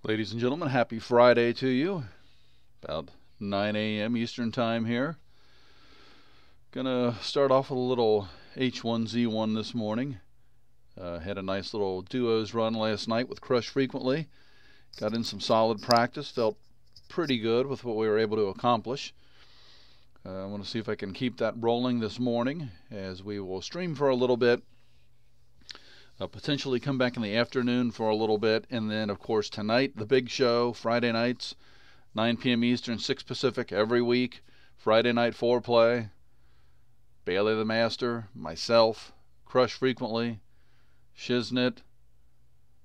Ladies and gentlemen, happy Friday to you. About 9 a.m. Eastern Time here. Gonna start off with a little H1Z1 this morning. Had a nice little duos run last night with Crush Frequently. Got in some solid practice. Felt pretty good with what we were able to accomplish. I want to see if I can keep that rolling this morning as we will stream for a little bit. Potentially come back in the afternoon for a little bit, and then of course tonight the big show, Friday nights, 9 p.m. Eastern, 6 Pacific every week. Friday night foreplay. Bailey the Master, myself, Crush Frequently, Shiznit,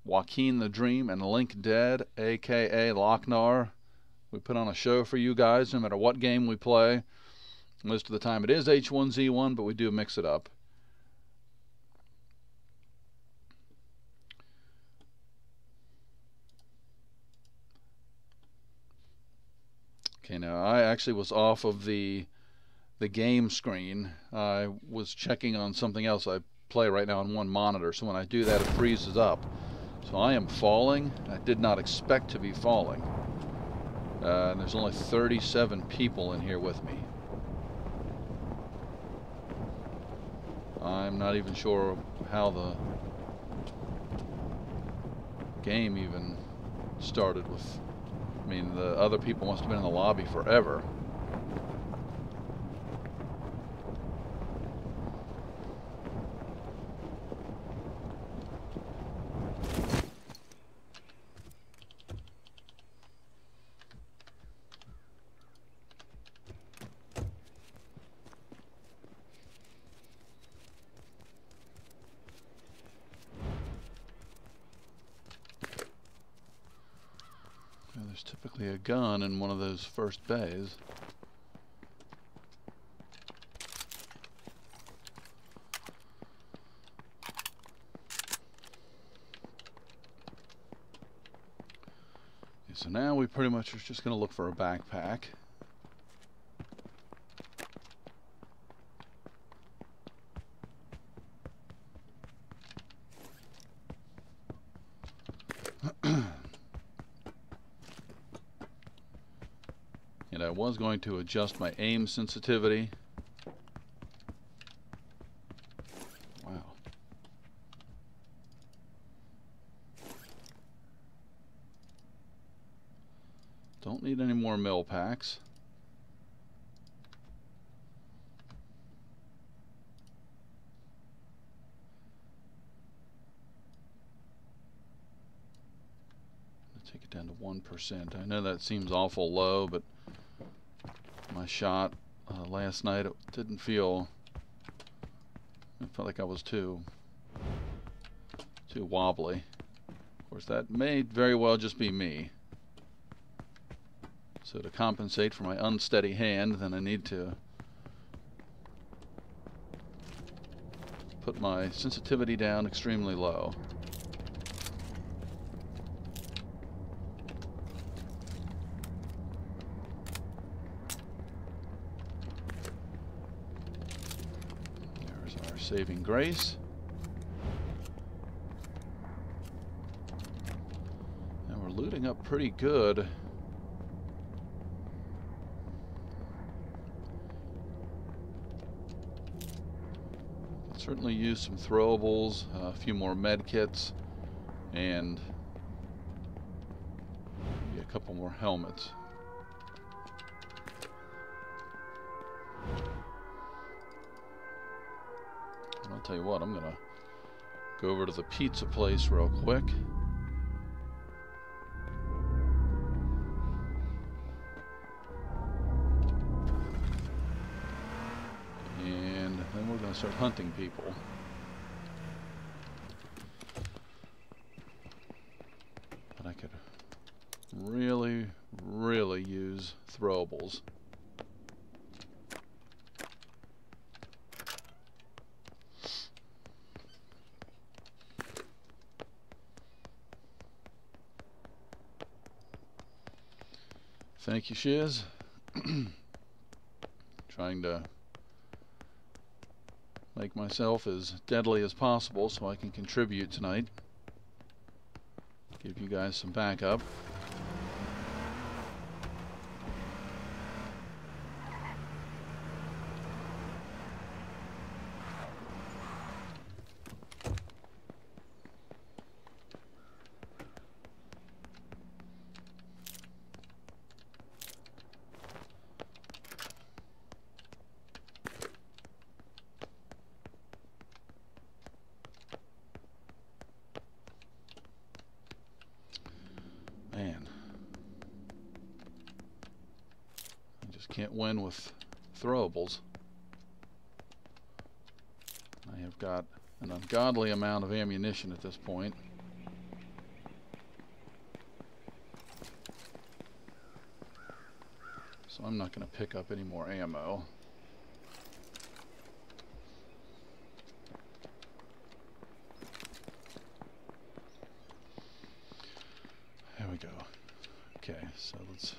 Joaquin the Dream, and Link Dead, aka Lochnar. We put on a show for you guys no matter what game we play. Most of the time it is H1Z1, but we do mix it up. Okay, now I actually was off of the game screen. I was checking on something else. I play right now on one monitor, so when I do that it freezes up. So I am falling. I did not expect to be falling. And there's only 37 people in here with me. I'm not even sure how the game even started with. I mean, the other people must have been in the lobby forever. There's typically a gun in one of those first bays. Okay, so now we pretty much are just going to look for a backpack. And I was going to adjust my aim sensitivity. Wow. Don't need any more mill packs. Take it down to 1%. I know that seems awful low, but my shot last night, it didn't feel, it felt like I was too wobbly. Of course, that may very well just be me. So to compensate for my unsteady hand, then I need to put my sensitivity down extremely low. Saving grace. And we're looting up pretty good. Could certainly use some throwables, a few more med kits, and maybe a couple more helmets. I'll tell you what, I'm gonna go over to the pizza place real quick. And then we're gonna start hunting people. But I could really, really use throwables. Thank you, Shiz. Trying to make myself as deadly as possible so I can contribute tonight. Give you guys some backup. Just can't win with throwables. I have got an ungodly amount of ammunition at this point. So I'm not going to pick up any more ammo. There we go. Okay, so let's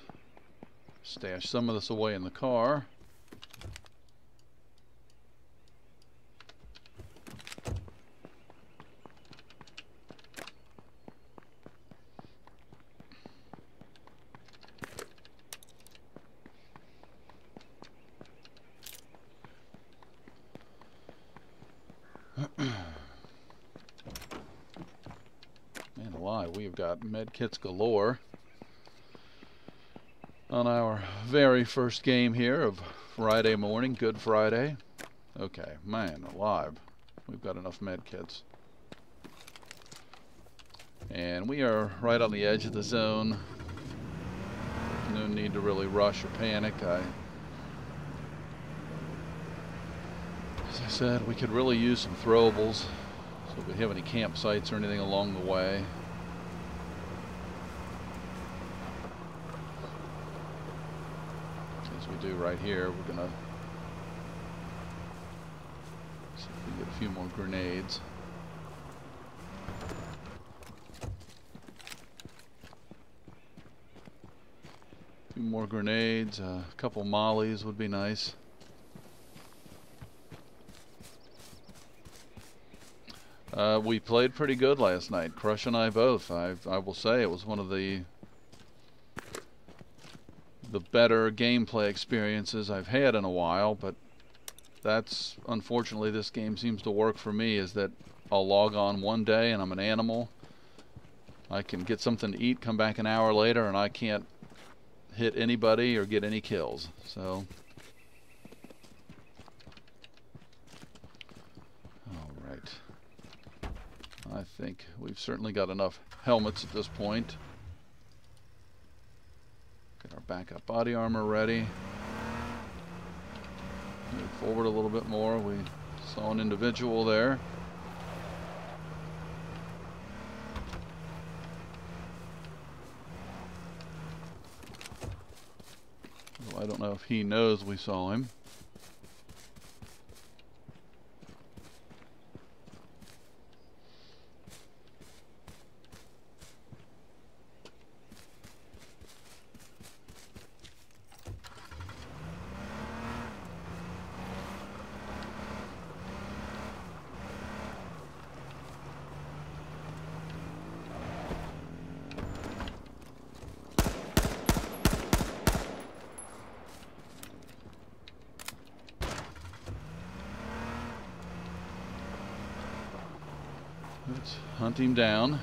stash some of this away in the car. Man alive, we've got med kits galore on our very first game here of Friday morning, Good Friday. Okay, man alive, we've got enough med kits. And we are right on the edge of the zone. No need to really rush or panic. As I said, we could really use some throwables. So if we have any campsites or anything along the way. As we do right here, we're gonna see if we can get a few more grenades. A few more grenades, a couple mollies would be nice. We played pretty good last night, Crush and I both. I will say it was one of the better gameplay experiences I've had in a while, but that's unfortunately this game seems to work for me, is that I'll log on one day and I'm an animal. I can get something to eat, come back an hour later, and I can't hit anybody or get any kills. So I think we've certainly got enough helmets at this point. Get our backup body armor ready. Move forward a little bit more. We saw an individual there. Well, I don't know if he knows we saw him. Let's hunt him down.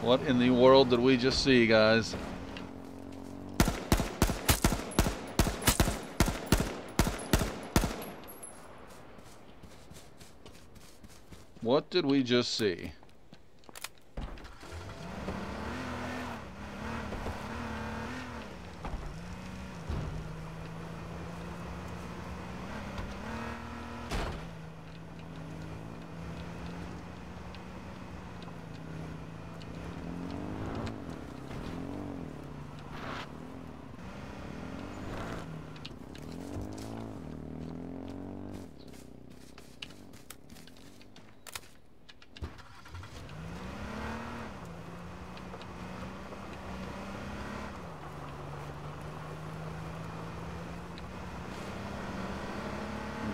What in the world did we just see, guys? What did we just see?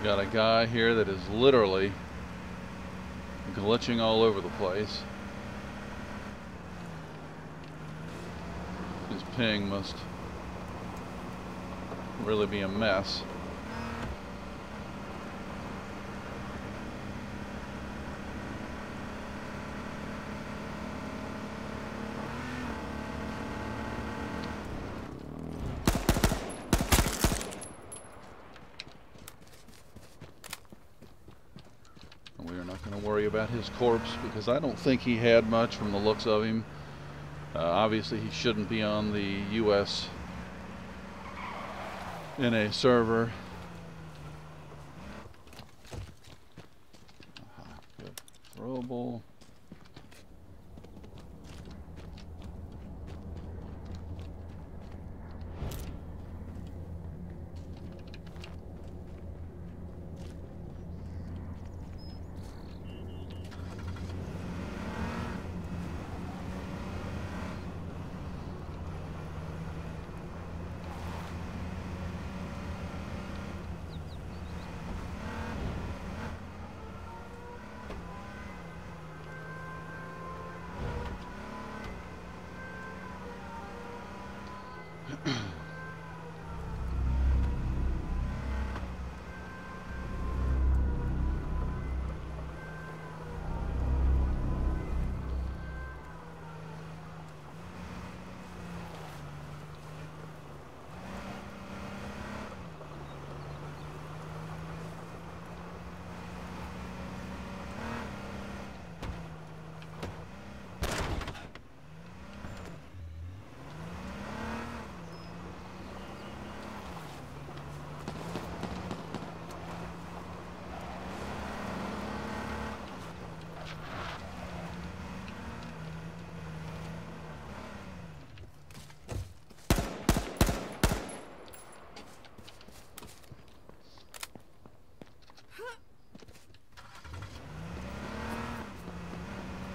Got a guy here that is literally glitching all over the place. His ping must really be a mess. about his corpse because I don't think he had much from the looks of him. Obviously, he shouldn't be on the U.S. NA server. Good. Throwable.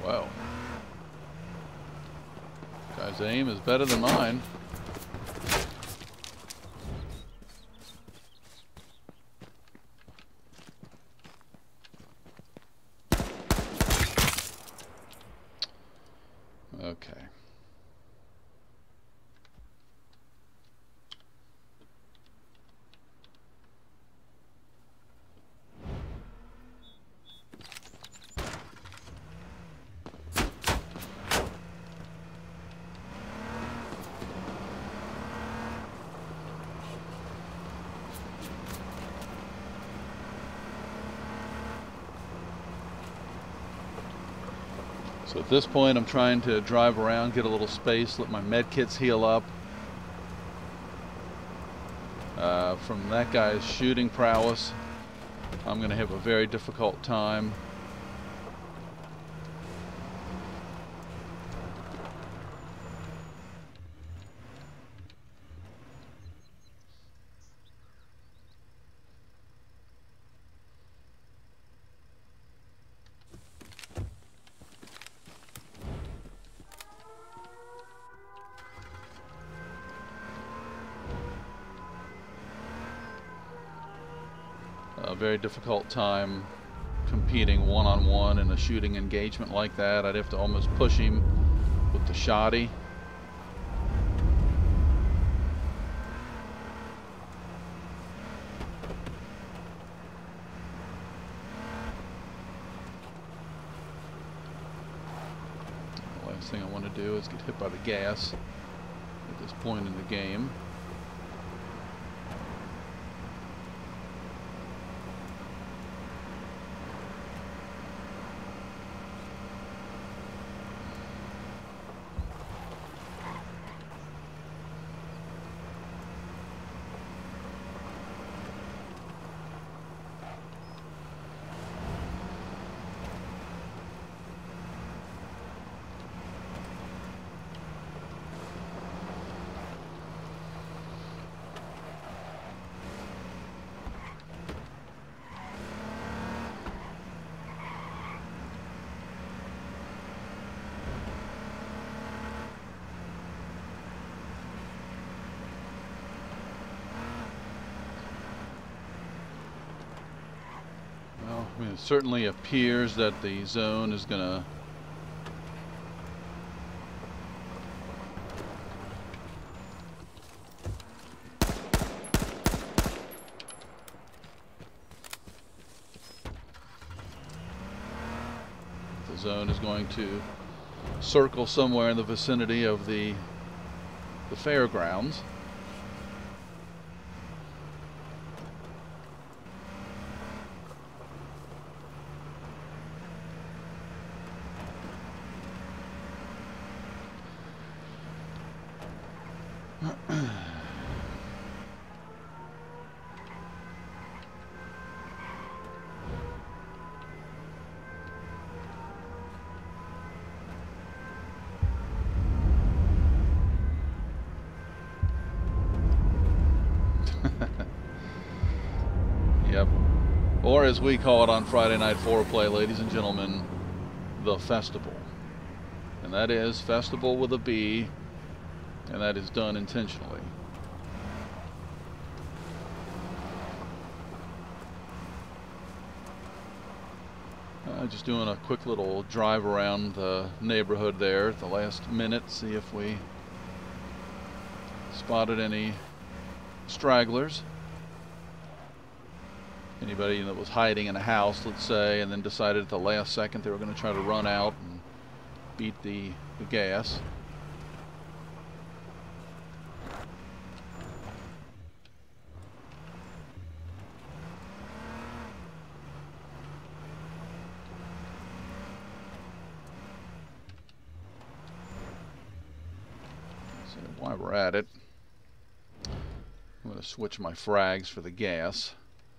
Wow. Guy's aim is better than mine. Okay. So at this point I'm trying to drive around, get a little space, let my med kits heal up. From that guy's shooting prowess, I'm going to have a very difficult time. A very difficult time competing one-on-one in a shooting engagement like that. I'd have to almost push him with the shotty. The last thing I want to do is get hit by the gas at this point in the game. I mean, it certainly appears that the zone is going to circle somewhere in the vicinity of the fairgrounds. Yep. Or as we call it on Friday Night Foreplay, ladies and gentlemen, the festival. And that is festival with a B, and that is done intentionally. Just doing a quick little drive around the neighborhood there at the last minute, see if we spotted any stragglers. Anybody that was hiding in a house, let's say, and then decided at the last second they were going to try to run out and beat the gas. So while we're at it, I'm going to switch my frags for the gas.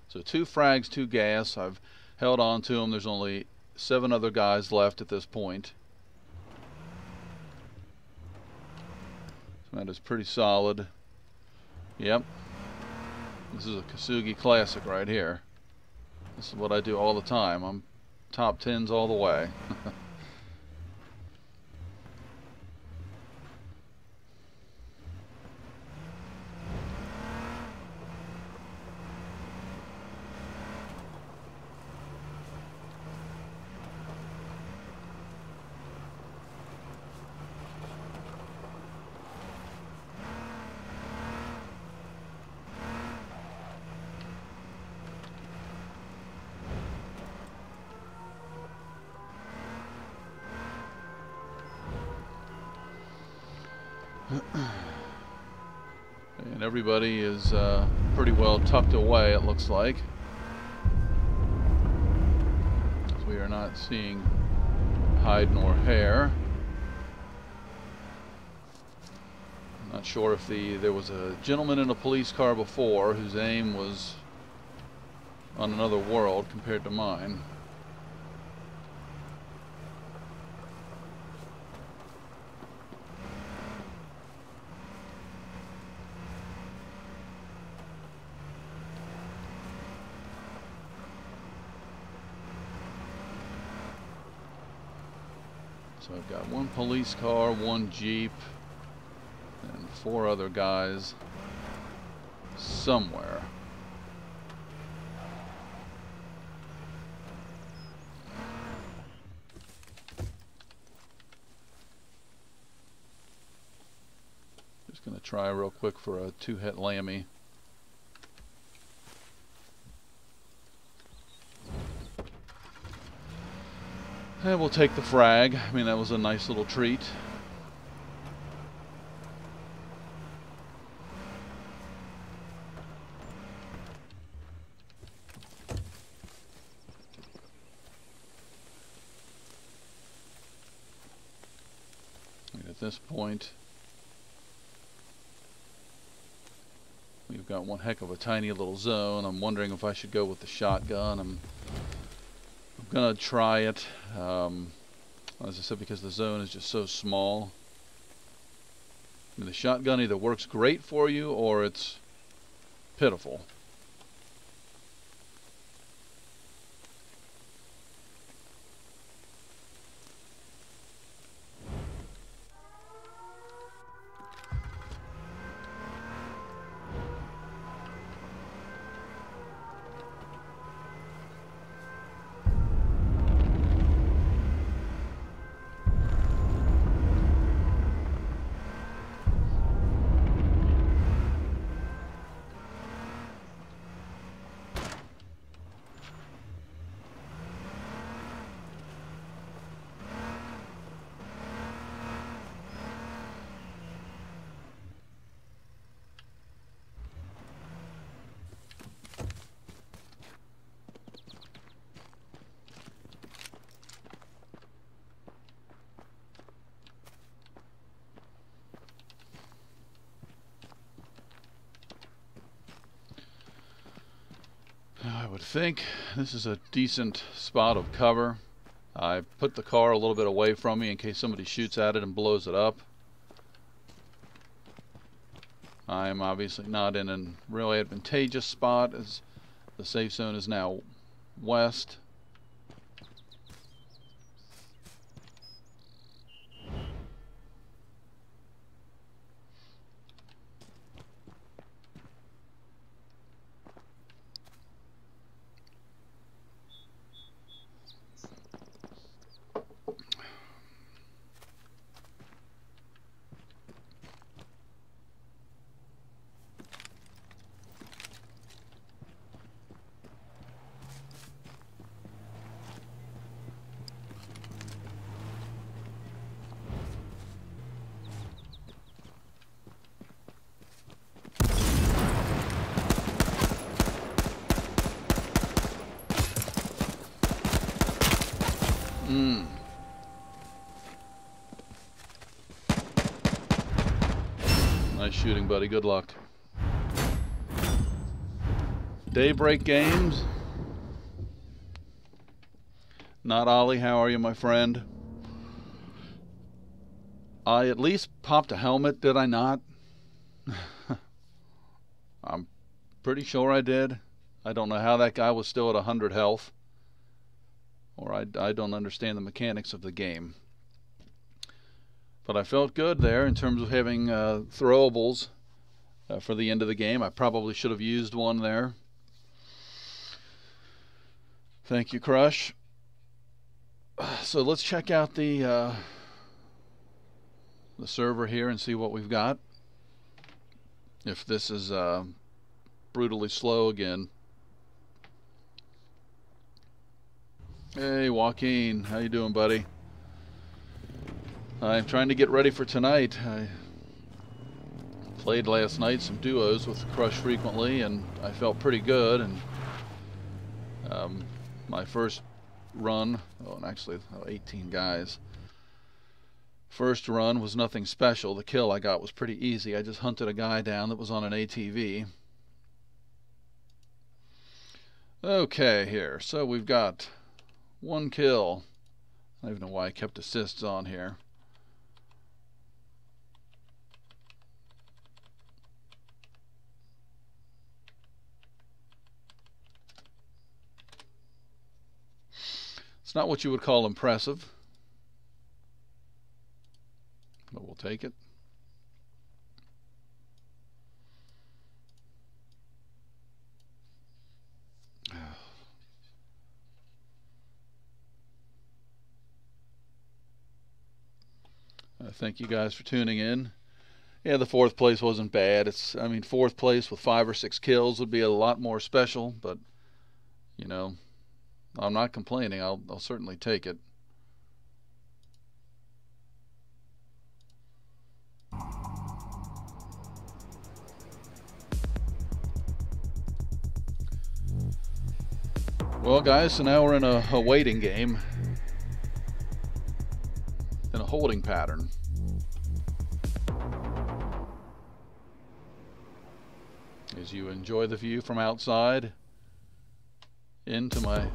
So 2 frags, 2 gas. I've held on to them. There's only 7 other guys left at this point. So that is pretty solid. Yep. This is a Kasugi classic right here. This is what I do all the time. I'm top 10s all the way. And everybody is pretty well tucked away, it looks like. We are not seeing hide nor hair. I'm not sure if there was a gentleman in a police car before whose aim was on another world compared to mine. So I've got 1 police car, 1 Jeep, and 4 other guys somewhere. Just going to try real quick for a 2-hit lammy. And we'll take the frag. I mean, that was a nice little treat. And at this point, we've got one heck of a tiny little zone. I'm wondering if I should go with the shotgun. I'm gonna try it, as I said, because the zone is just so small. I mean, the shotgun either works great for you or it's pitiful. would think this is a decent spot of cover. I put the car a little bit away from me in case somebody shoots at it and blows it up. I am obviously not in a really advantageous spot as the safe zone is now west. Nice shooting, buddy. Good luck. Daybreak games. Not Ollie. How are you, my friend? I at least popped a helmet, did I not? I'm pretty sure I did. I don't know how that guy was still at 100 health. Or I don't understand the mechanics of the game. But I felt good there in terms of having throwables for the end of the game. I probably should have used one there. Thank you, Crush. So let's check out the server here and see what we've got. If this is brutally slow again. Hey, Joaquin, how you doing, buddy? I'm trying to get ready for tonight. I played last night some duos with Crush frequently, and I felt pretty good. And my first run, and actually 18 guys. First run was nothing special. The kill I got was pretty easy. I just hunted a guy down that was on an ATV. Okay, here. So we've got one kill. I don't even know why I kept assists on here. It's not what you would call impressive, but we'll take it. Thank you guys for tuning in. Yeah, the fourth place wasn't bad. I mean, fourth place with 5 or 6 kills would be a lot more special, but you know, I'm not complaining. I'll certainly take it. Well, guys, so now we're in a waiting game, in a holding pattern. As you enjoy the view from outside into my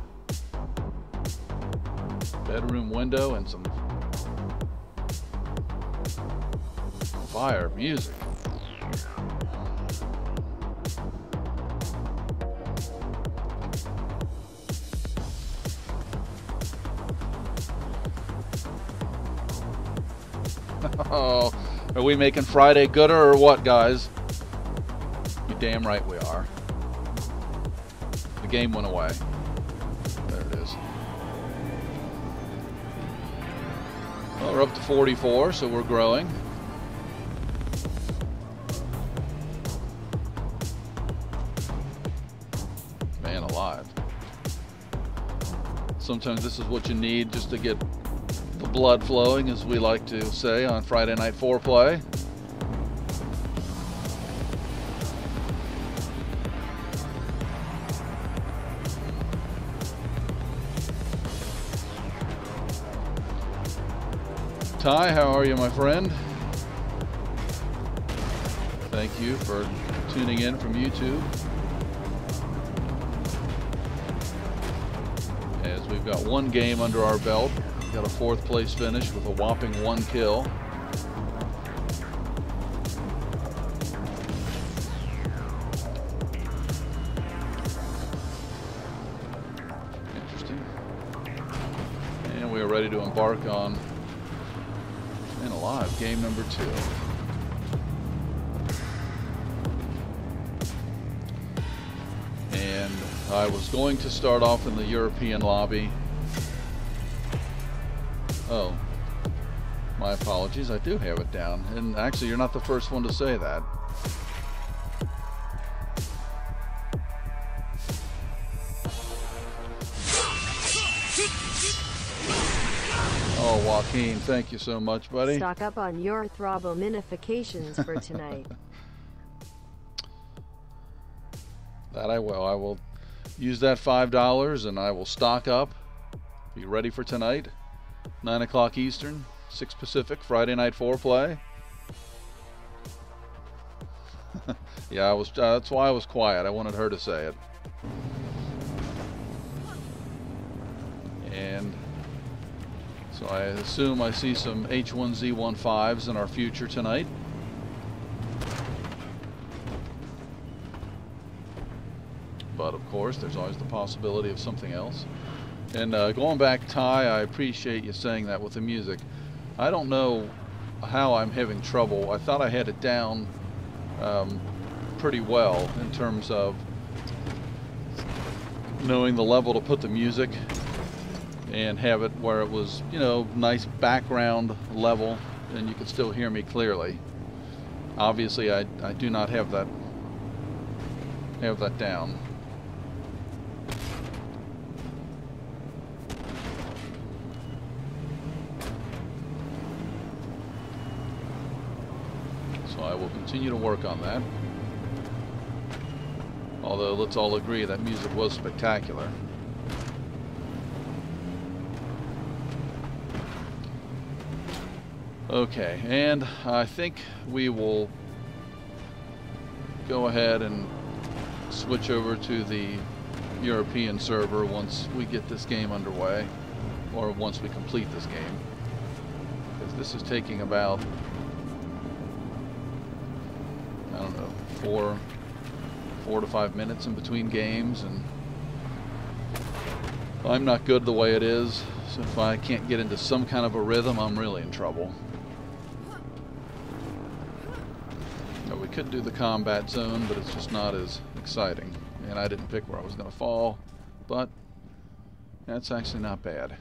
bedroom window and some fire music. Oh, are we making Friday gooder or what, guys? You damn right we are. The game went away. There it is. Well, we're up to 44, so we're growing. Man alive. Sometimes this is what you need just to get the blood flowing, as we like to say on Friday Night Foreplay. Ty, how are you, my friend? Thank you for tuning in from YouTube. We've got one game under our belt. We've got a 4th place finish with a whopping 1 kill. Interesting. And we are ready to embark on Man Alive, game number 2. And I was going to start off in the European lobby. Oh, my apologies, I do have it down. And actually, you're not the first one to say that. Oh, Joaquin, thank you so much, buddy. Stock up on your throbominifications for tonight. That I will. I will use that $5 and I will stock up. Be ready for tonight. 9 o'clock Eastern, 6 Pacific, Friday night foreplay. Yeah, that's why I was quiet. I wanted her to say it. And so I assume I see some H1Z1 5s in our future tonight. But of course, there's always the possibility of something else. And going back, Ty, I appreciate you saying that with the music. I don't know how I'm having trouble. I thought I had it down pretty well in terms of knowing the level to put the music and have it where it was, you know, nice background level and you could still hear me clearly. Obviously, I do not have that down. So I will continue to work on that. Although let's all agree that music was spectacular. Okay, and I think we will go ahead and switch over to the European server once we get this game underway, or once we complete this game, because this is taking about, I don't know, 4 to 5 minutes in between games, and I'm not good the way it is, so if I can't get into some kind of a rhythm, I'm really in trouble. Now, we could do the combat zone, but it's just not as exciting, and I didn't pick where I was going to fall, but that's actually not bad.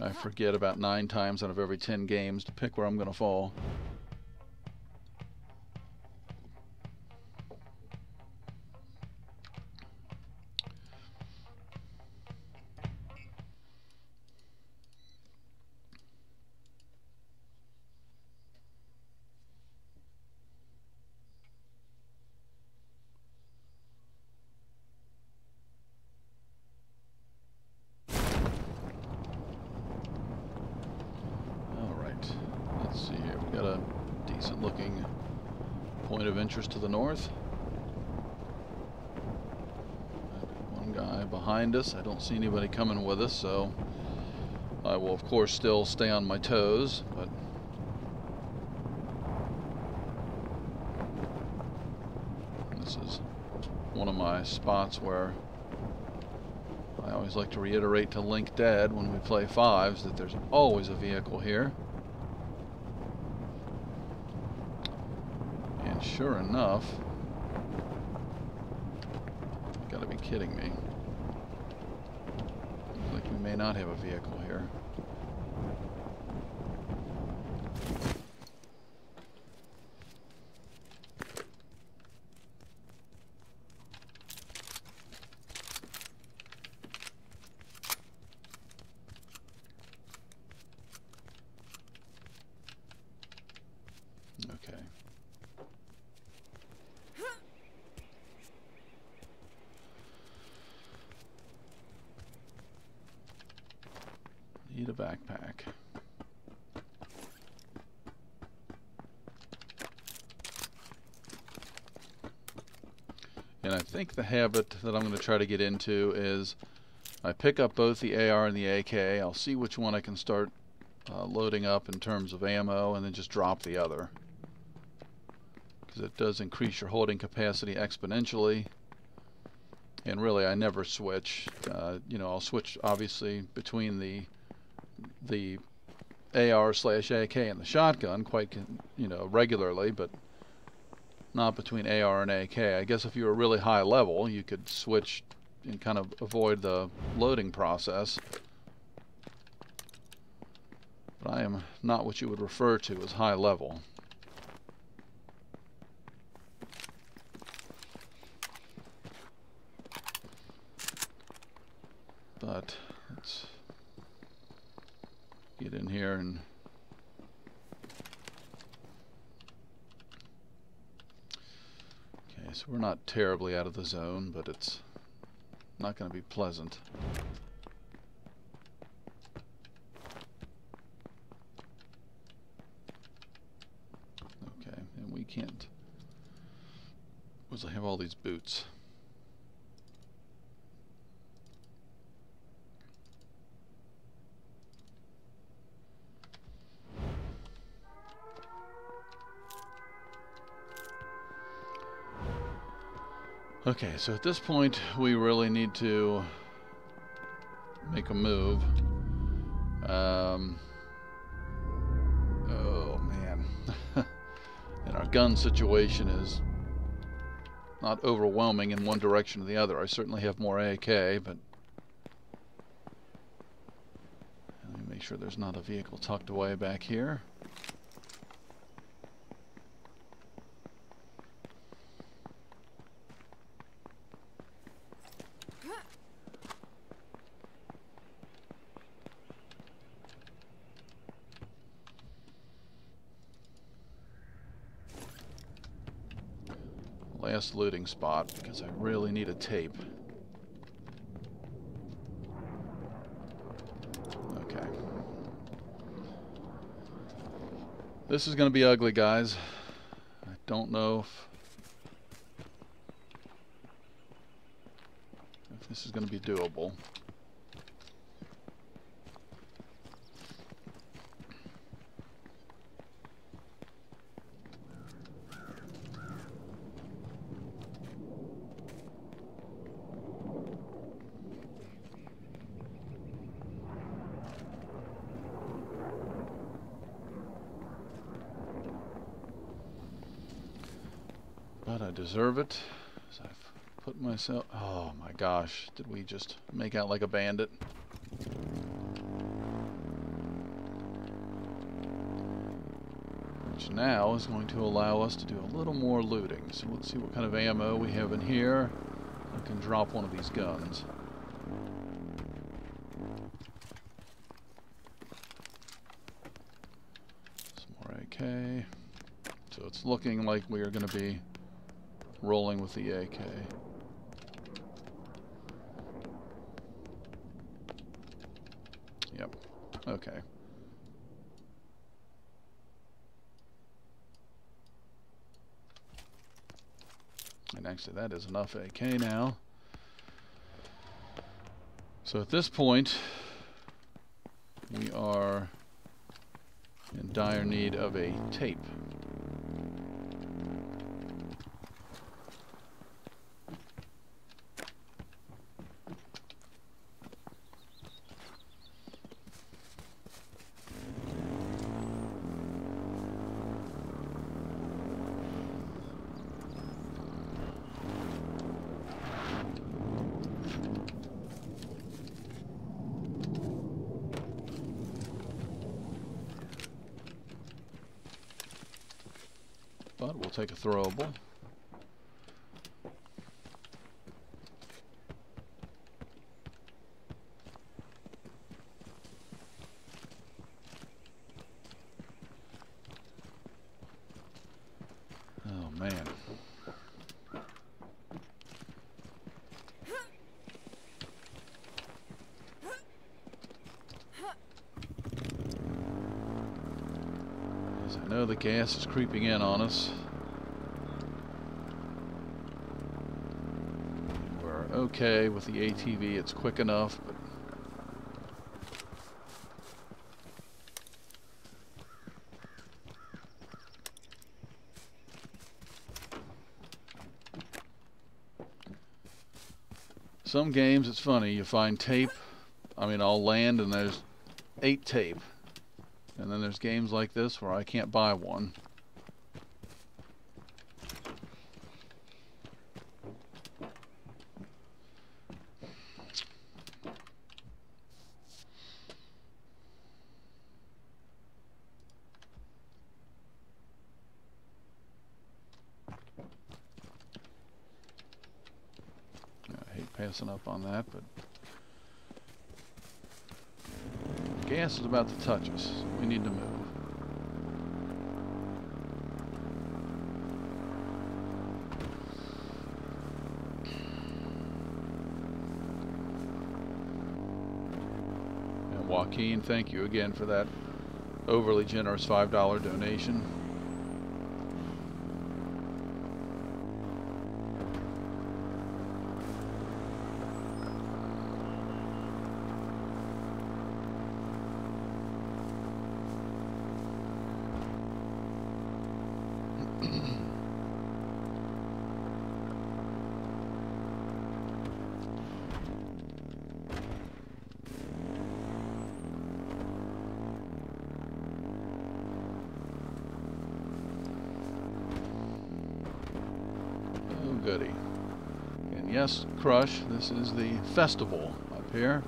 I forget about 9 times out of every 10 games to pick where I'm going to fall. Let's see here, we've got a decent looking point of interest to the north. One guy behind us. I don't see anybody coming with us, so I will of course still stay on my toes, but this is one of my spots where I always like to reiterate to Link Dead when we play 5s that there's always a vehicle here. And sure enough, you gotta be kidding me. Looks like we may not have a vehicle here. Okay. Need a backpack. And think the habit that I'm going to try to get into is I pick up both the AR and the AK. I'll see which one I can start loading up in terms of ammo, and then just drop the other, because it does increase your holding capacity exponentially. And really, I never switch. You know, I'll switch obviously between the AR/AK and the shotgun quite, you know, regularly, but not between AR and AK. I guess if you were really high level, you could switch and kind of avoid the loading process. But I am not what you would refer to as high level. But let's get in here and okay, so we're not terribly out of the zone, but it's not going to be pleasant. Okay, and we can't, because I have all these boots. Okay, so at this point we really need to make a move. Oh man. And our gun situation is not overwhelming in one direction or the other. I certainly have more AK, but let me make sure there's not a vehicle tucked away back here. Last looting spot, because I really need a tape. Okay. This is going to be ugly, guys. I don't know if this is going to be doable. But I deserve it, as I've put myself... Oh my gosh, did we just make out like a bandit? Which now is going to allow us to do a little more looting. So let's see what kind of ammo we have in here. I can drop one of these guns. Some more AK. So it's looking like we are going to be rolling with the AK. Yep. Okay. And actually that is enough AK now. So at this point we are in dire need of a tape. But we'll take a throwable. Oh man. As I know the gas is creeping in on us. okay with the ATV. It's quick enough, but some games it's funny. You find tape. I mean, I'll land and there's 8 tape. And then there's games like this where I can't buy one. I hate passing up on that, but gas is about to touch us. We need to move. And Joaquin, thank you again for that overly generous $5 donation. Goody. And yes, Crush, this is the festival up here.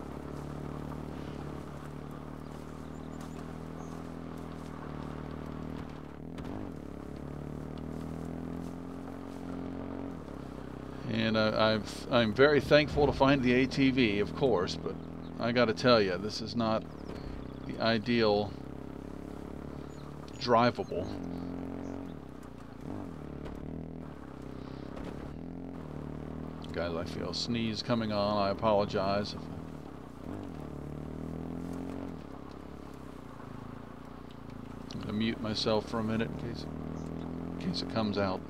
And I'm very thankful to find the ATV, of course, but I gotta tell you, this is not the ideal drivable. Guys, I feel a sneeze coming on. I apologize. I'm going to mute myself for a minute in case it comes out.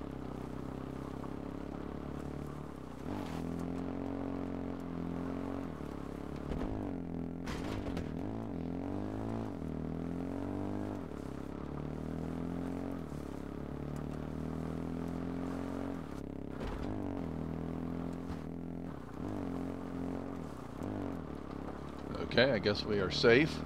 Okay, I guess we are safe.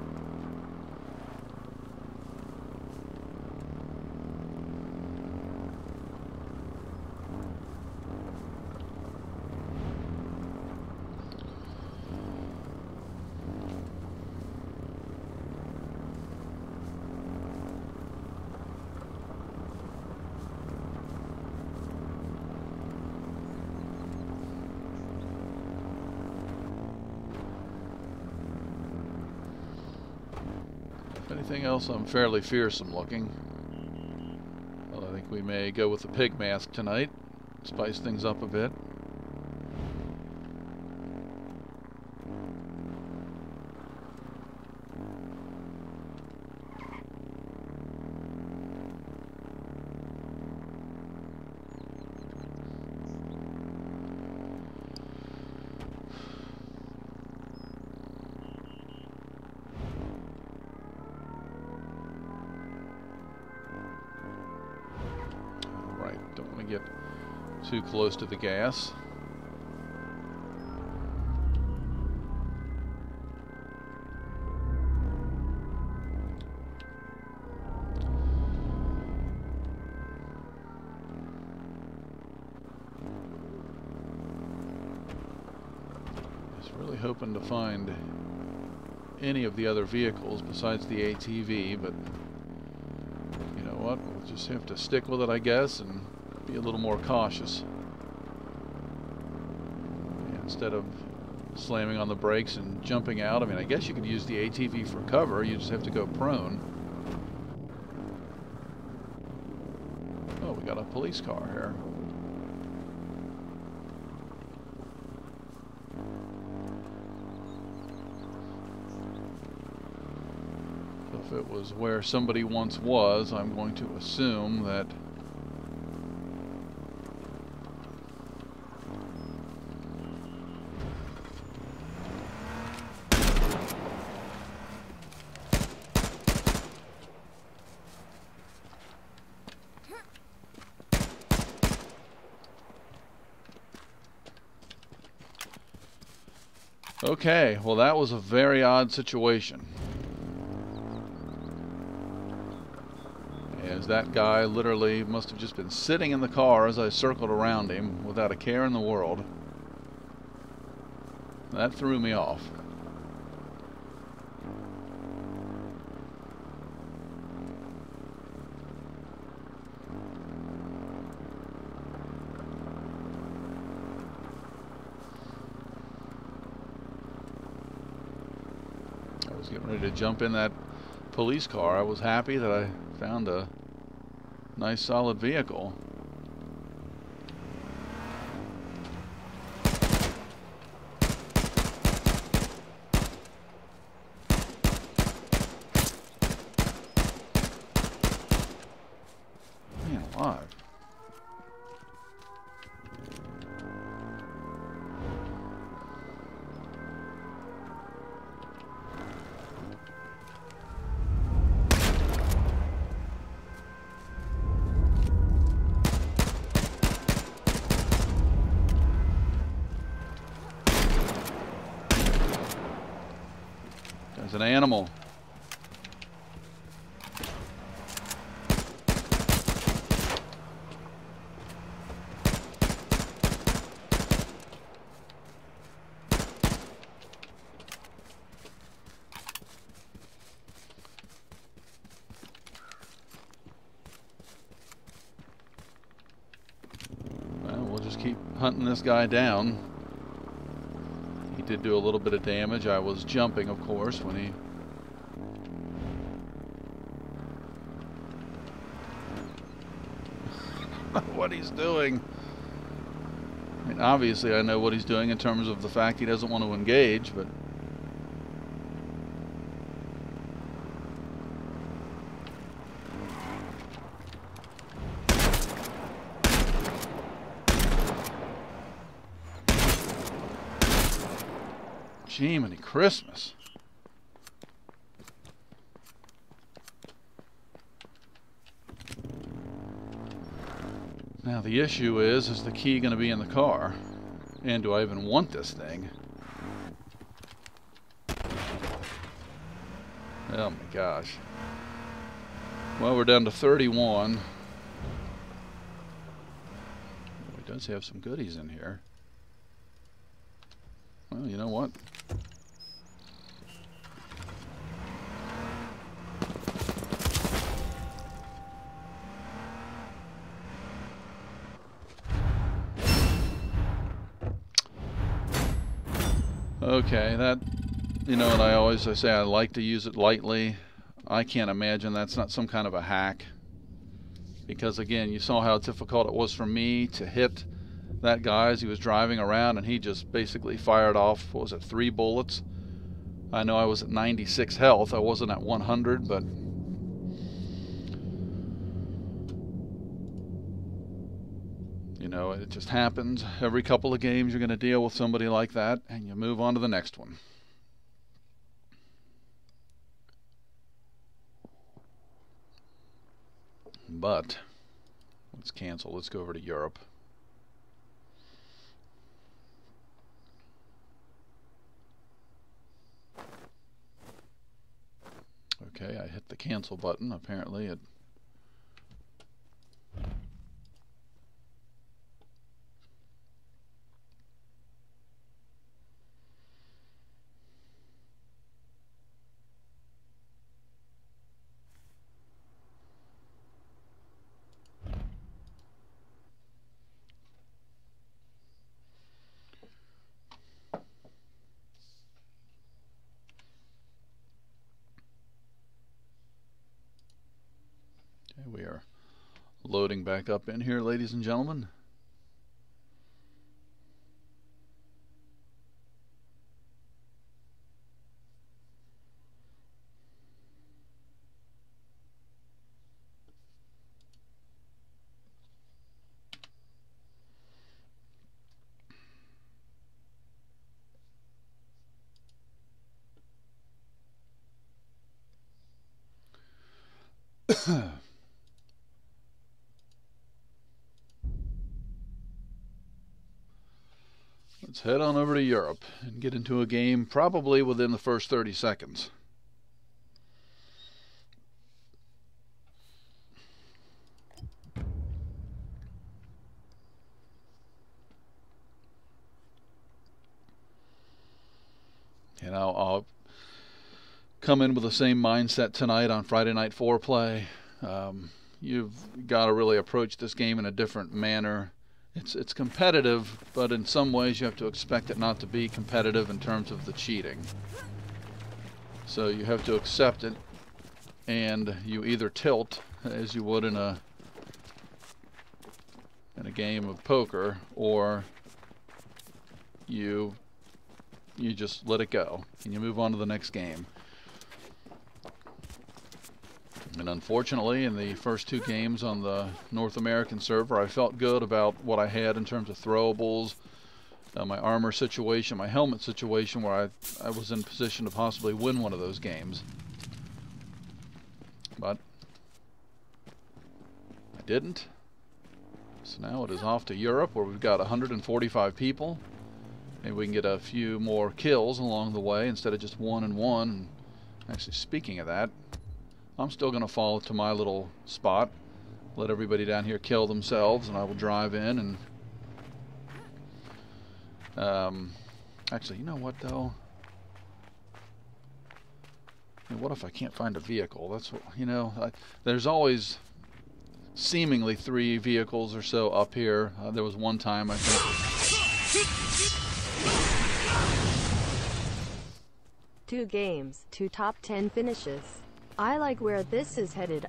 Anything else, I'm fairly fearsome looking. Well, I think we may go with the pig mask tonight. Spice things up a bit. Don't want to get too close to the gas. Just really hoping to find any of the other vehicles besides the ATV, but you know what? We'll just have to stick with it, I guess, and be a little more cautious. Instead of slamming on the brakes and jumping out, I mean, I guess you could use the ATV for cover. You just have to go prone. Oh, we got a police car here. If it was where somebody once was, I'm going to assume that Okay, well that was a very odd situation. As that guy literally must have just been sitting in the car as I circled around him without a care in the world. That threw me off. I was getting ready to jump in that police car. I was happy that I found a nice solid vehicle. Man alive. There's an animal. Well, we'll just keep hunting this guy down. He did do a little bit of damage. I was jumping, of course, when he... what he's doing. I mean, obviously I know what he's doing in terms of the fact he doesn't want to engage, but... Jiminy Christmas. Now the issue is the key going to be in the car? And do I even want this thing? Oh my gosh. Well, we're down to 31. He does have some goodies in here. Well, you know what? Okay, that, you know, and I say I like to use it lightly. I can't imagine that's not some kind of a hack. Because again, you saw how difficult it was for me to hit that guy as he was driving around, and he just basically fired off, what was it, 3 bullets? I know I was at 96 health. I wasn't at 100, but... you know, it just happens. Every couple of games you're going to deal with somebody like that, and you move on to the next one. But, let's cancel. Let's go over to Europe. Okay, I hit the cancel button. Apparently it... We are loading back up in here, ladies and gentlemen. Let's head on over to Europe and get into a game probably within the first 30 seconds. And I'll come in with the same mindset tonight on Friday Night Foreplay. You've got to really approach this game in a different manner. It's competitive, but in some ways you have to expect it not to be competitive in terms of the cheating. So you have to accept it, and you either tilt as you would in a game of poker, or you just let it go and you move on to the next game. And unfortunately, in the first two games on the North American server, I felt good about what I had in terms of throwables, my armor situation, my helmet situation, where I was in position to possibly win one of those games. But I didn't. So now it is off to Europe, where we've got 145 people. Maybe we can get a few more kills along the way instead of just 1 and 1. And actually, speaking of that, I'm still going to fall to my little spot, let everybody down here kill themselves, and I will drive in and actually, you know what though? I mean, what if I can't find a vehicle? That's what, you know, there's always seemingly 3 vehicles or so up here. There was one time I think 2 games, 2 top 10 finishes. I like where this is headed.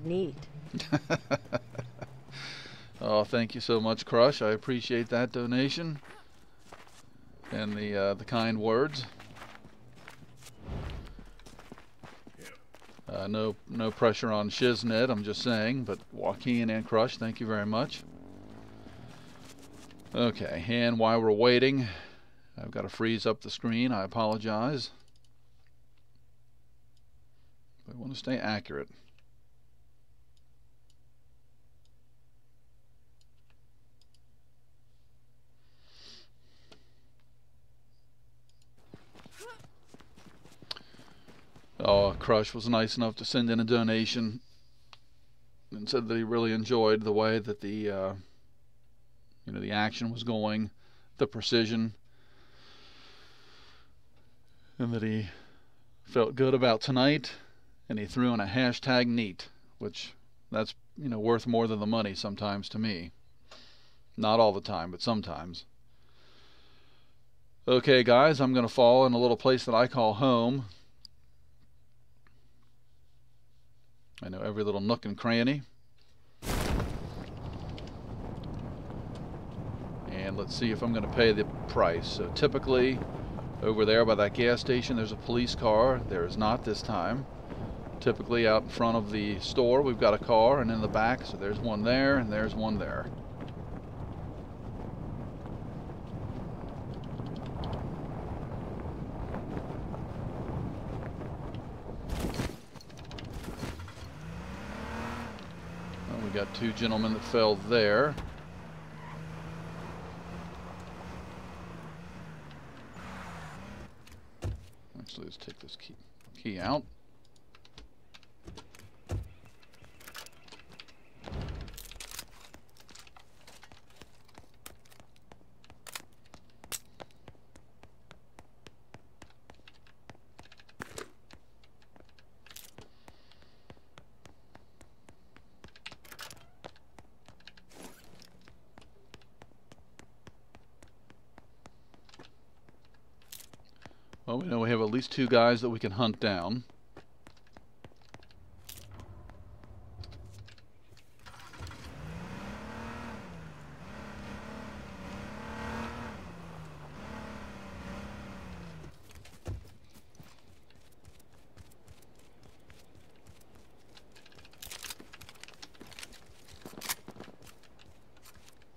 #neat. Oh, thank you so much, Crush. I appreciate that donation and the kind words. No pressure on Shiznit, I'm just saying, but Joaquin and Crush, thank you very much. Okay, and while we're waiting, I've got to freeze up the screen. I apologize. I want to stay accurate. Oh, Crush was nice enough to send in a donation and said that he really enjoyed the way that the the action was going, the precision, and that he felt good about tonight. And he threw in a #neat, which that's worth more than the money sometimes to me. Not all the time, but sometimes. Okay, guys, I'm going to fall in a little place that I call home. I know every little nook and cranny. And let's see if I'm going to pay the price. So typically, over there by that gas station, there's a police car. There is not this time. Typically out in front of the store, we've got a car, and in the back, so there's one there, and there's one there. Well, we got 2 gentlemen that fell there. Actually, let's take this key out. Well, we know we have at least 2 guys that we can hunt down.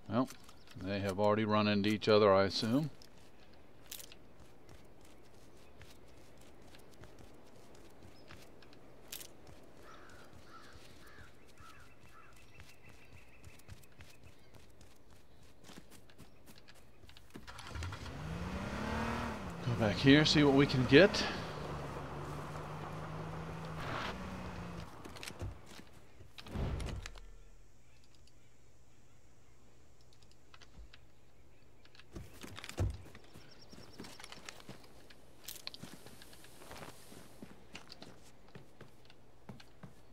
Well, they have already run into each other, I assume. here, see what we can get.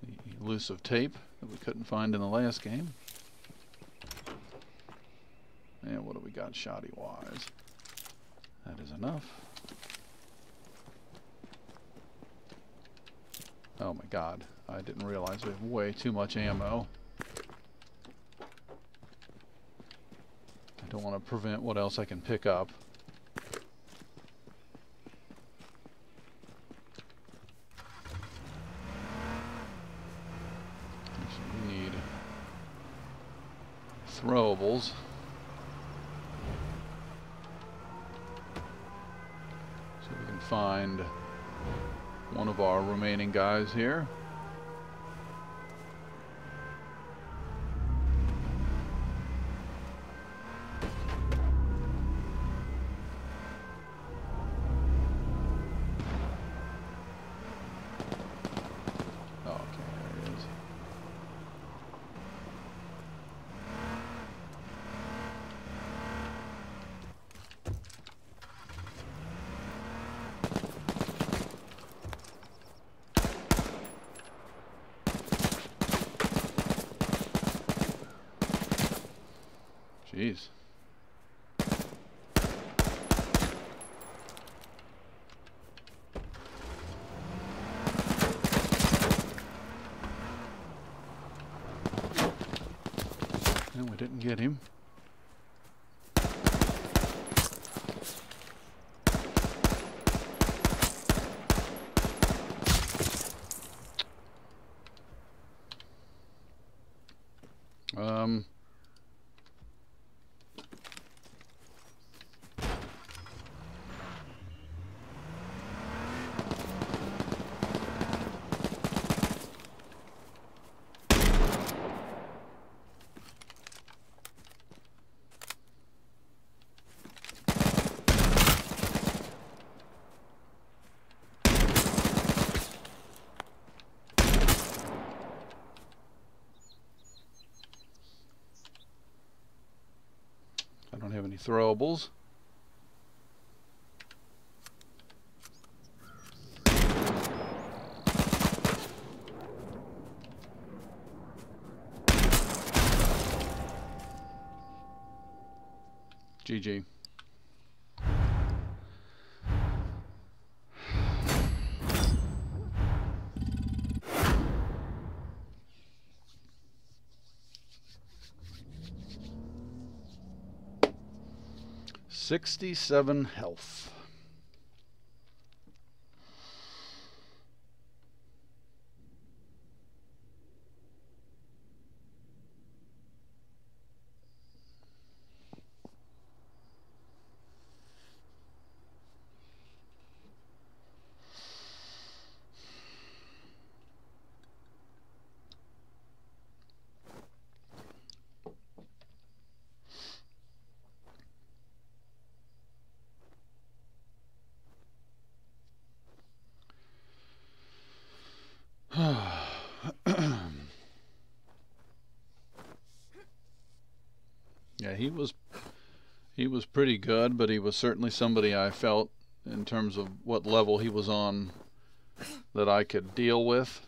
The elusive tape that we couldn't find in the last game. And what do we got shoddy wise? That is enough. Oh my god, I didn't realize we have way too much ammo. I don't want to prevent what else I can pick up. Actually, we need throwables. So we can find one of our remaining guys here. Oh, okay, there he is. Jeez. And we didn't get him. I don't have any throwables. GG. $67 health. Yeah, he was pretty good, but he was certainly somebody I felt in terms of what level he was on that I could deal with.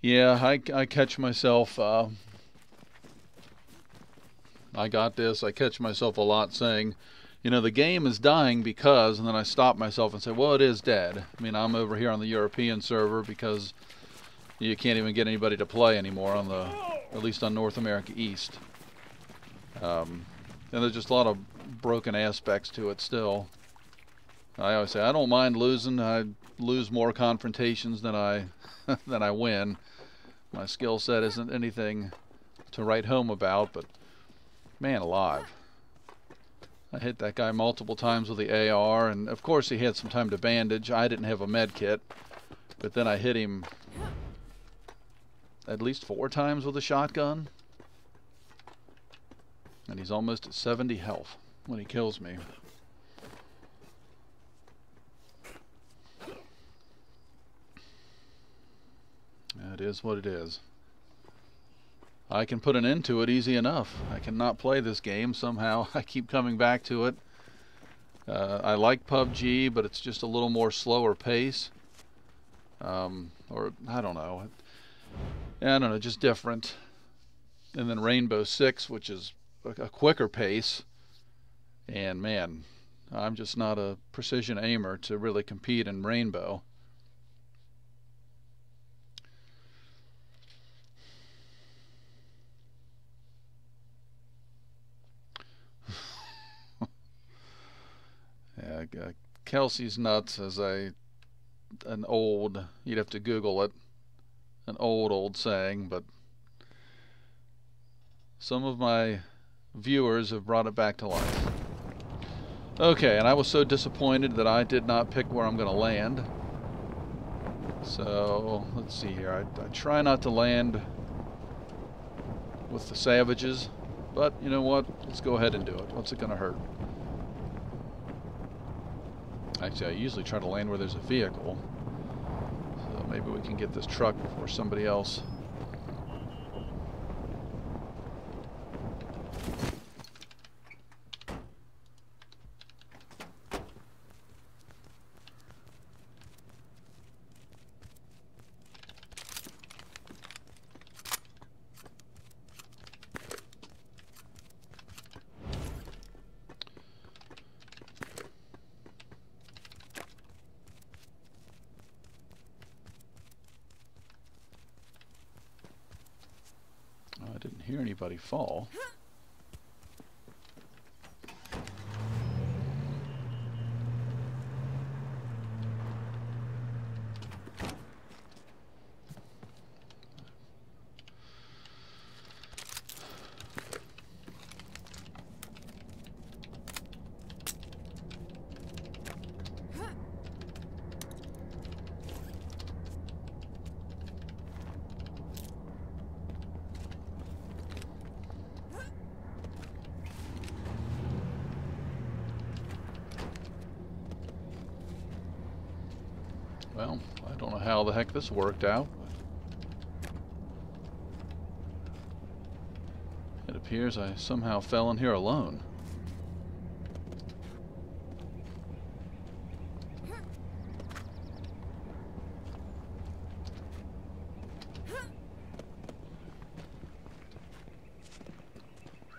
Yeah, I catch myself, I got this, I catch myself a lot saying, you know, the game is dying because, and then I stop myself and say, well, it is dead. I mean, I'm over here on the European server because you can't even get anybody to play anymore on the, at least on North America East. And there's just a lot of broken aspects to it still. I always say I don't mind losing. I lose more confrontations than I than I win. My skill set isn't anything to write home about, but man alive. I hit that guy multiple times with the AR, and of course he had some time to bandage. I didn't have a med kit, but then I hit him at least 4 times with a shotgun. And he's almost at 70 health when he kills me. That is what it is. I can put an end to it easy enough. I cannot play this game somehow. I keep coming back to it. I like PUBG, but it's just a little more slower pace. Or I don't know. Just different. And then Rainbow Six, which is a quicker pace. And man, I'm just not a precision aimer to really compete in Rainbow. Yeah, Kelsey's nuts as an old, you'd have to Google it, an old saying, but some of my viewers have brought it back to life. Okay, and I was so disappointed that I did not pick where I'm going to land. So, let's see here. I try not to land with the savages, but you know what? Let's go ahead and do it. What's it going to hurt? Actually, I usually try to land where there's a vehicle. So maybe we can get this truck before somebody else. I didn't hear anybody fall. Well, I don't know how the heck this worked out. It appears I somehow fell in here alone.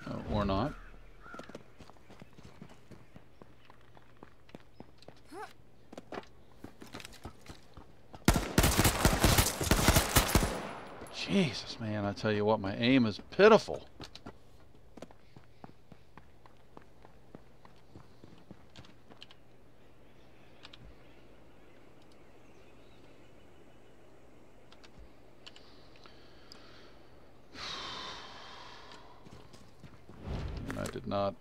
Oh, or not. Jesus, man, I tell you what, my aim is pitiful. And I did not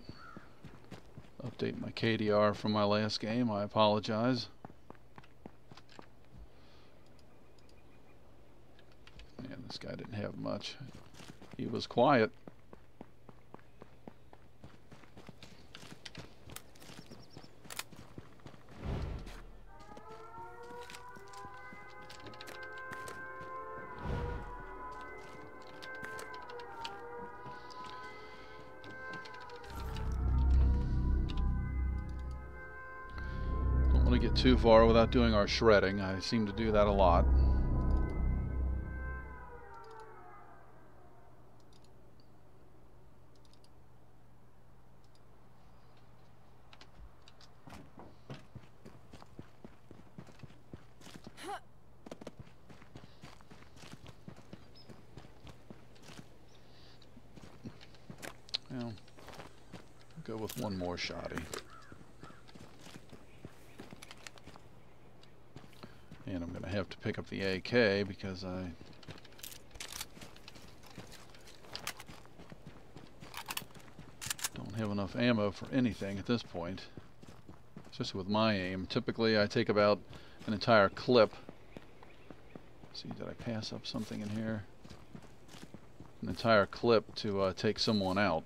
update my KDR from my last game. I apologize. This guy didn't have much. He was quiet. Don't want to get too far without doing our shredding. I seem to do that a lot. Well, go with one more shotty. And I'm going to have to pick up the AK because I don't have enough ammo for anything at this point. Especially with my aim. Typically I take about an entire clip. Let's see, did I pass up something in here? An entire clip to take someone out.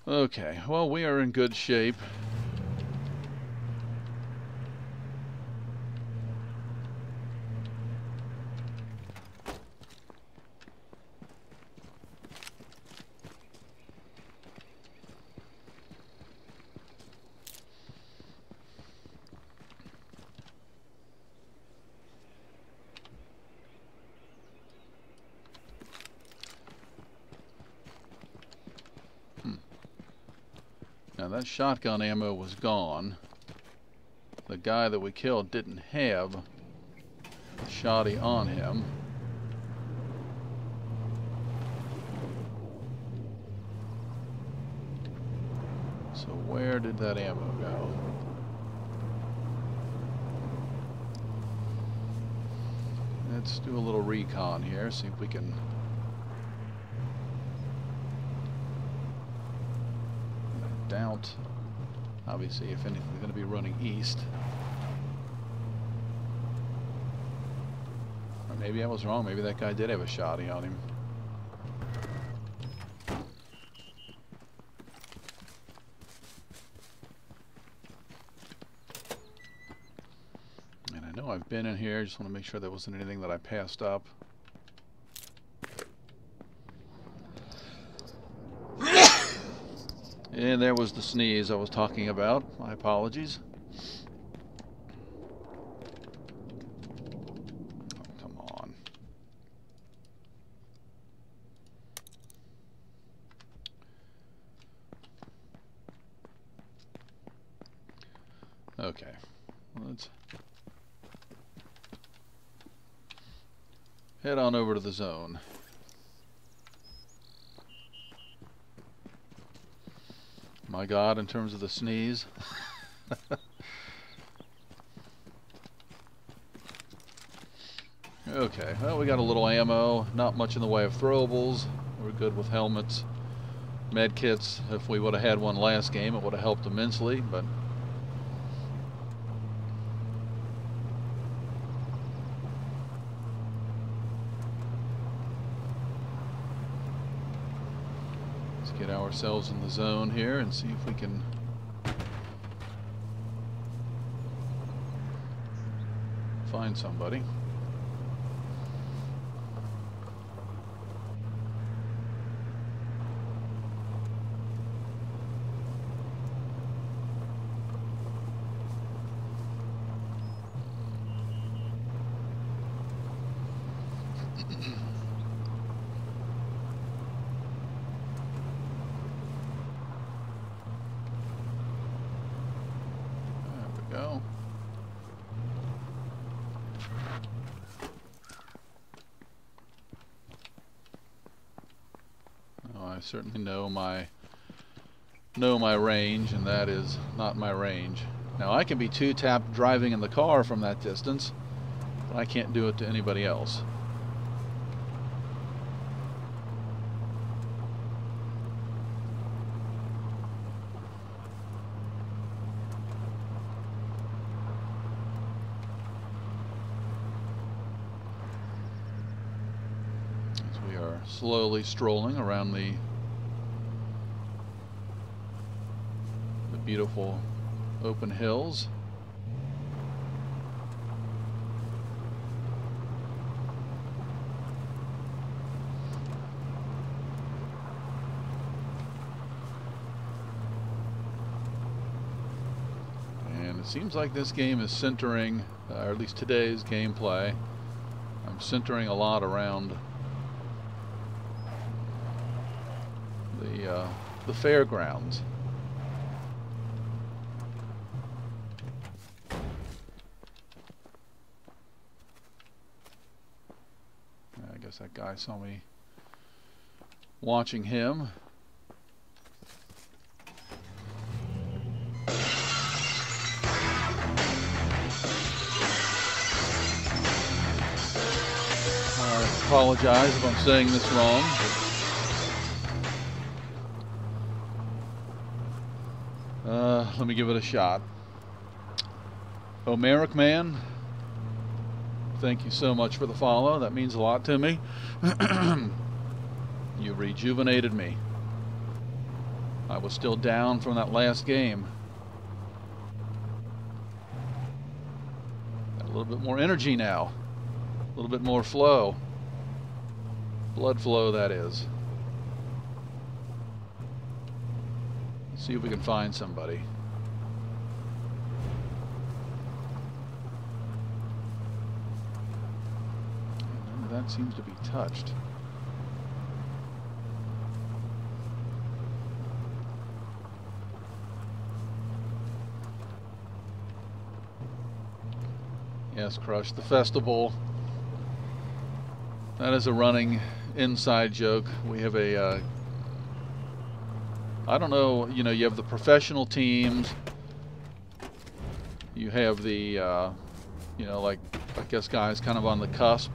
Okay, well, we are in good shape. Now that shotgun ammo was gone. The guy that we killed didn't have a shotty on him. So where did that ammo go? Let's do a little recon here, see if we can doubt. Obviously, if anything, going to be running east. Or maybe I was wrong. Maybe that guy did have a shotty on him. And I know I've been in here. Just want to make sure there wasn't anything that I passed up. And there was the sneeze I was talking about. My apologies. Oh, come on. Okay. Let's head on over to the zone. My God, in terms of the sneeze. Okay, well, we got a little ammo, not much in the way of throwables. We're good with helmets, med kits. If we would have had one last game, it would have helped immensely, but get ourselves in the zone here and see if we can find somebody. Go. Oh, I certainly know my range, and that is not my range. Now I can be two-tapped driving in the car from that distance, but I can't do it to anybody else. Slowly strolling around the beautiful open hills. And it seems like this game is centering, or at least today's gameplay, I'm centering a lot around the fairgrounds. I guess that guy saw me watching him. I apologize if I'm saying this wrong. Let me give it a shot. Omeric Man, thank you so much for the follow. That means a lot to me. You rejuvenated me. I was still down from that last game. Got a little bit more energy now. A little bit more flow. Blood flow, that is. Let's see if we can find somebody. That seems to be touched. Yes, Crush, the festival. That is a running inside joke. We have a, I don't know, you know, you have the professional teams. You have the, you know, like, I guess guys kind of on the cusp.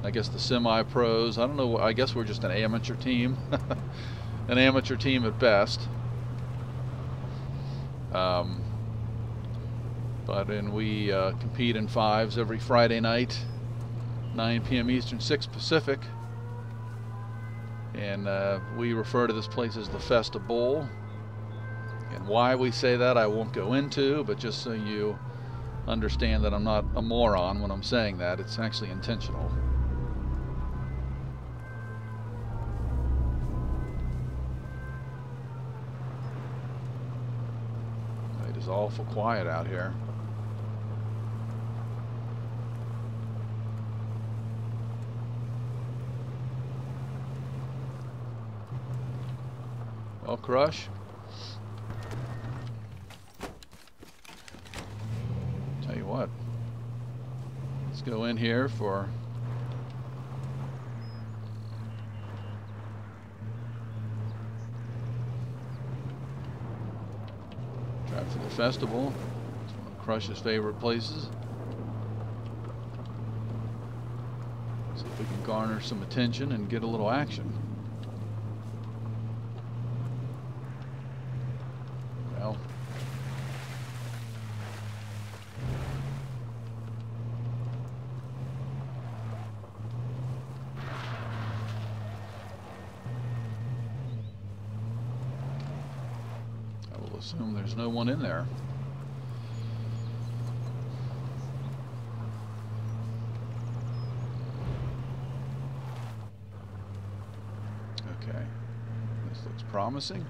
I guess the semi-pros. I don't know. I guess we're just an amateur team. An amateur team at best. But we compete in fives every Friday night, 9 p.m. Eastern, 6 Pacific. And we refer to this place as the Festa Bowl. And why we say that I won't go into, but just so you understand that I'm not a moron when I'm saying that, it's actually intentional. It is awful quiet out here. Well, Crush, tell you what, let's go in here for drive to the festival. It's one of Crush's favorite places. See if we can garner some attention and get a little action. Well, I will assume there's no one in there. Okay, this looks promising.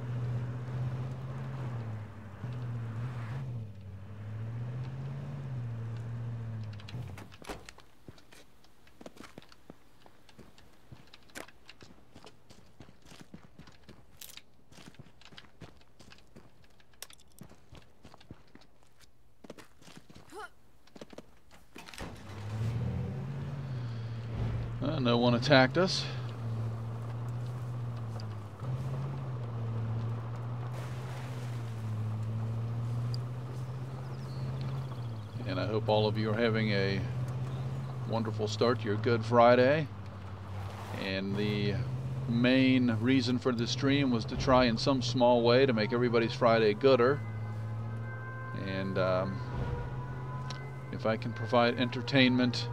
No one attacked us. And I hope all of you are having a wonderful start to your Good Friday. And the main reason for the stream was to try in some small way to make everybody's Friday gooder. And if I can provide entertainment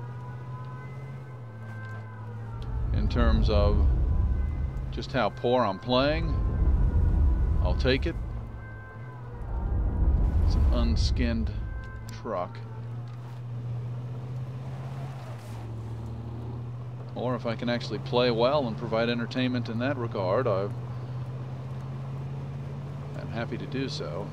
in terms of just how poor I'm playing, I'll take it. It's an unskinned truck. Or if I can actually play well and provide entertainment in that regard, I'm happy to do so.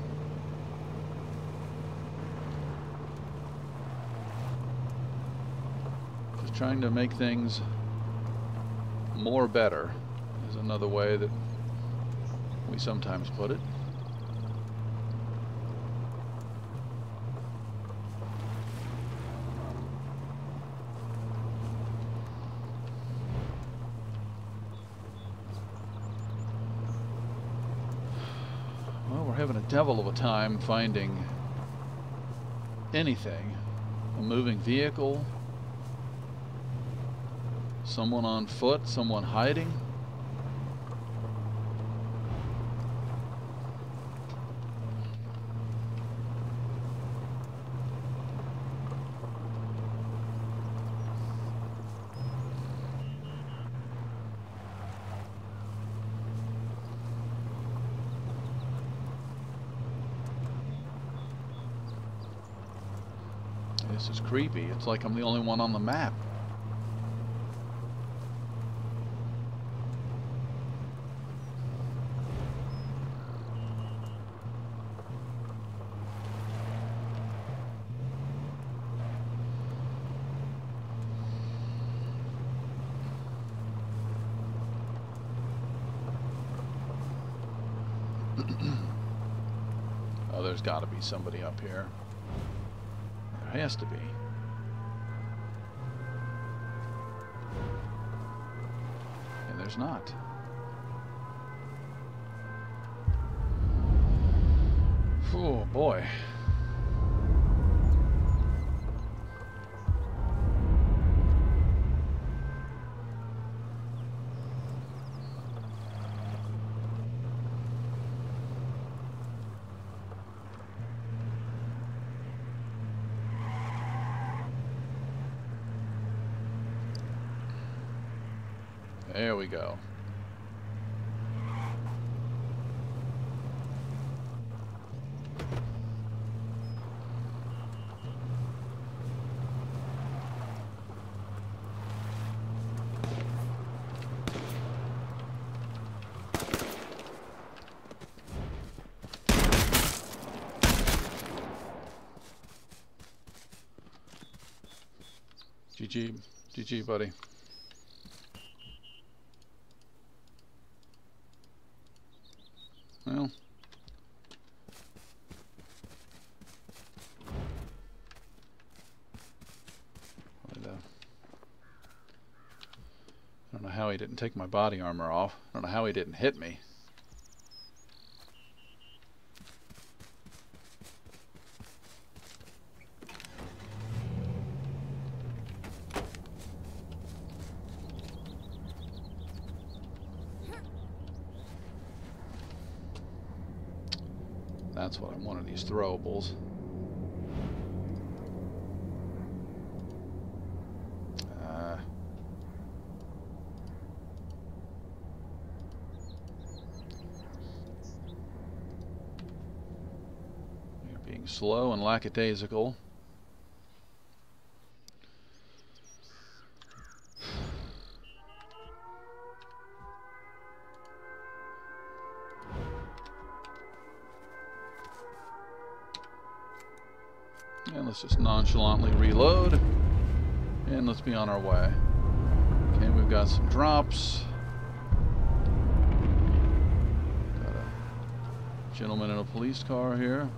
Just trying to make things more better is another way that we sometimes put it. Well, we're having a devil of a time finding anything. A moving vehicle, someone on foot, someone hiding. This is creepy. It's like I'm the only one on the map. Oh, there's got to be somebody up here. There has to be. And there's not. Oh boy. There we go. GG, GG, buddy. Well, I don't know how he didn't take my body armor off. I don't know how he didn't hit me. That's what I want of these throwables. You're being slow and lackadaisical. And let's just nonchalantly reload. And let's be on our way. Okay, we've got some drops. Got a gentleman in a police car here.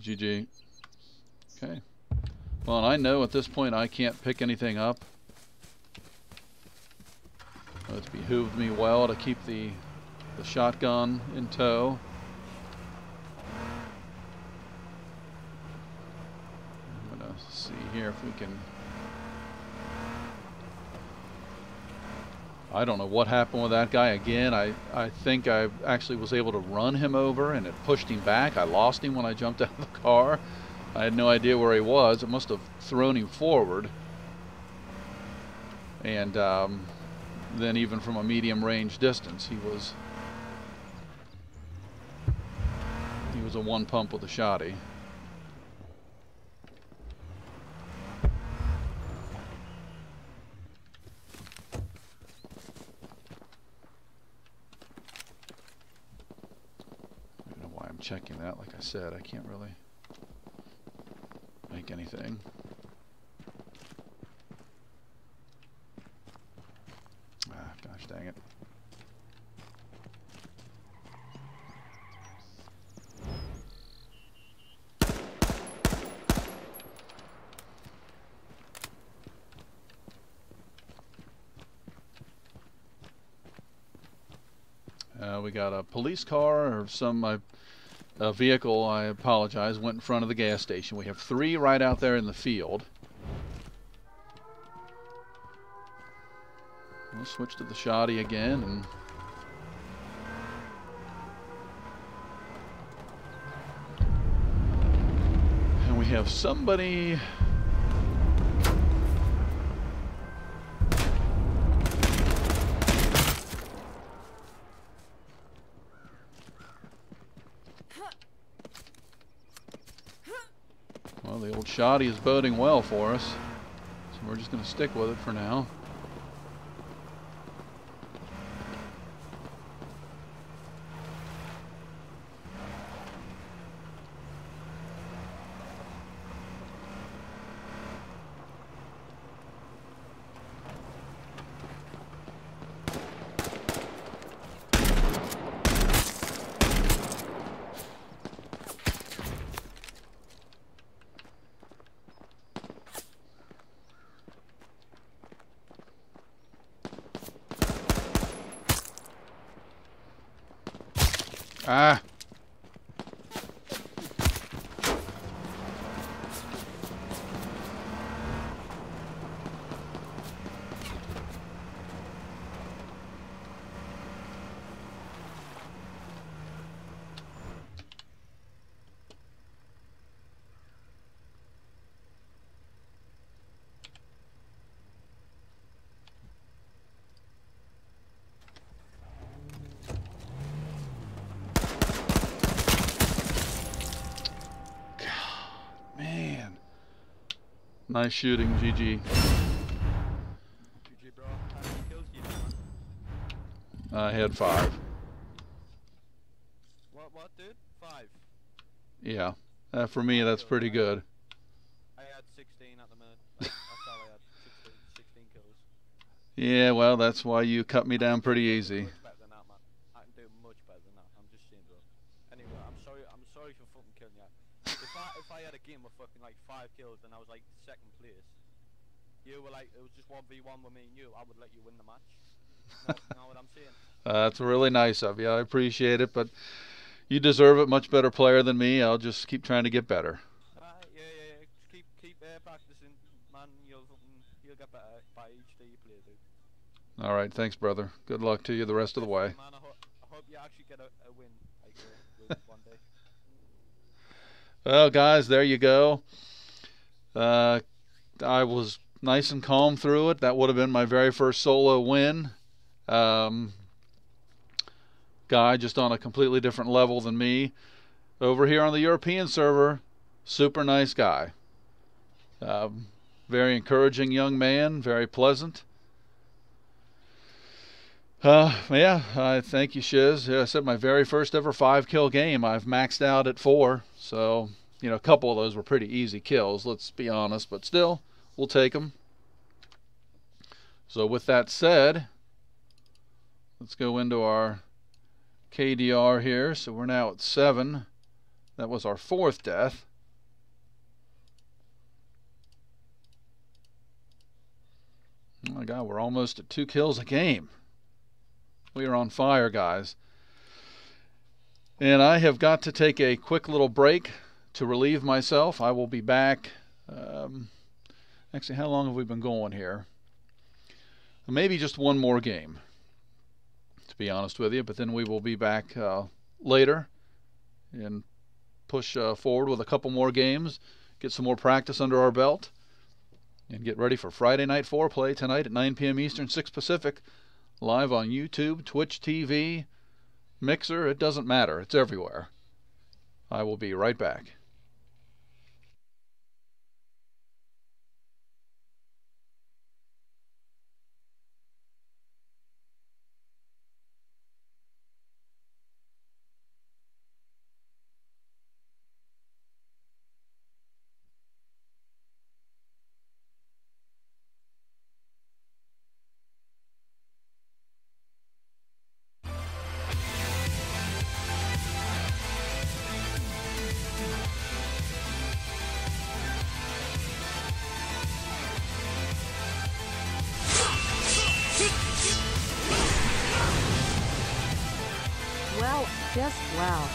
GG. Okay. Well, and I know at this point I can't pick anything up. It's behooved me well to keep the shotgun in tow. I'm gonna see here if we can. I don't know what happened with that guy again. I think I actually was able to run him over and it pushed him back. I lost him when I jumped out of the car. I had no idea where he was. It must have thrown him forward. And then even from a medium range distance, he was a one pump with a shotty. I don't know why I'm checking that. Like I said, I can't really make anything. Ah, gosh dang it. We got a police car or some vehicle, I apologize, went in front of the gas station. We have 3 right out there in the field. We'll switch to the shoddy again and we have somebody. Well, the old shoddy is boding well for us, so we're just going to stick with it for now. Ah! Man. Nice shooting, GG. GG, bro. How many kills do you have, man? I had 5. What, dude? 5. Yeah. For me, that's pretty good. I had 16 at the minute. That's all I had. 16 kills. Yeah, well, that's why you cut me down pretty easy. Much better than that, man. I can do much better than that. I'm just saying, bro. Anyway, I'm sorry for fucking killing you. If I had a game with fucking like 5 kills and I was like 2nd place, you were like, it was just 1v1 with me and you, I would let you win the match. Know what I'm saying? That's really nice of you. I appreciate it, but you deserve it. Much better player than me. I'll just keep trying to get better. Yeah. Just keep practicing, man. You'll get better by each day you play, dude. All right, thanks, brother. Good luck to you the rest of the way. Man, I hope you actually get a win like one day. Well, guys, there you go. I was nice and calm through it. That would have been my very first solo win. Guy just on a completely different level than me. Over here on the European server, super nice guy. Very encouraging young man, very pleasant. Yeah, thank you, Shiz. Yeah, I said my very first ever 5-kill game. I've maxed out at 4, so, you know, a couple of those were pretty easy kills, let's be honest, but still, we'll take them. So with that said, let's go into our KDR here. So we're now at 7. That was our 4th death. Oh my God, we're almost at 2 kills a game. We are on fire, guys. And I have got to take a quick little break to relieve myself. I will be back. Actually, how long have we been going here? Maybe just one more game, to be honest with you. But then we will be back later and push forward with a couple more games, get some more practice under our belt, and get ready for Friday Night Foreplay tonight at 9 p.m. Eastern, 6 Pacific. Live on YouTube, Twitch TV, Mixer, it doesn't matter. It's everywhere. I will be right back. Wow, just wow.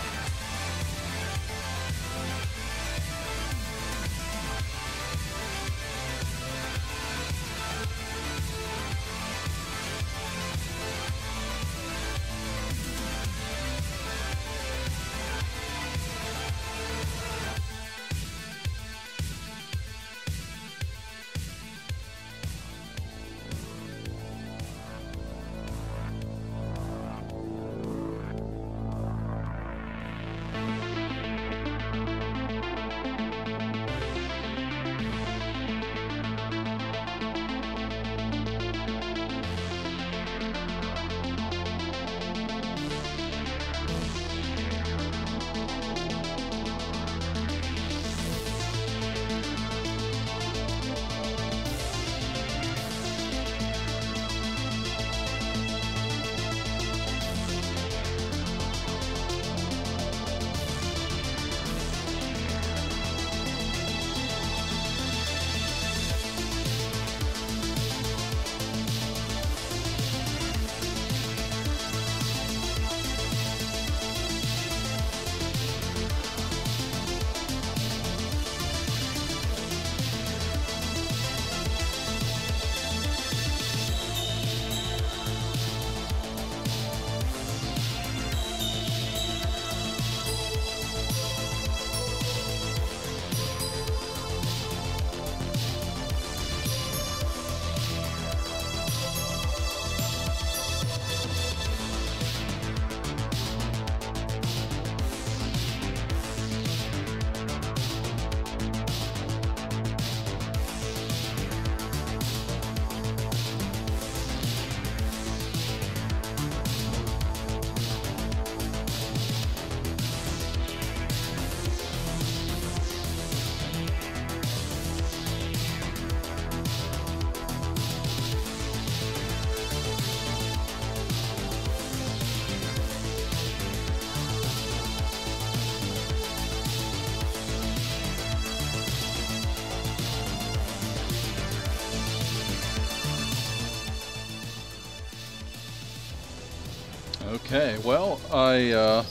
Okay, well, I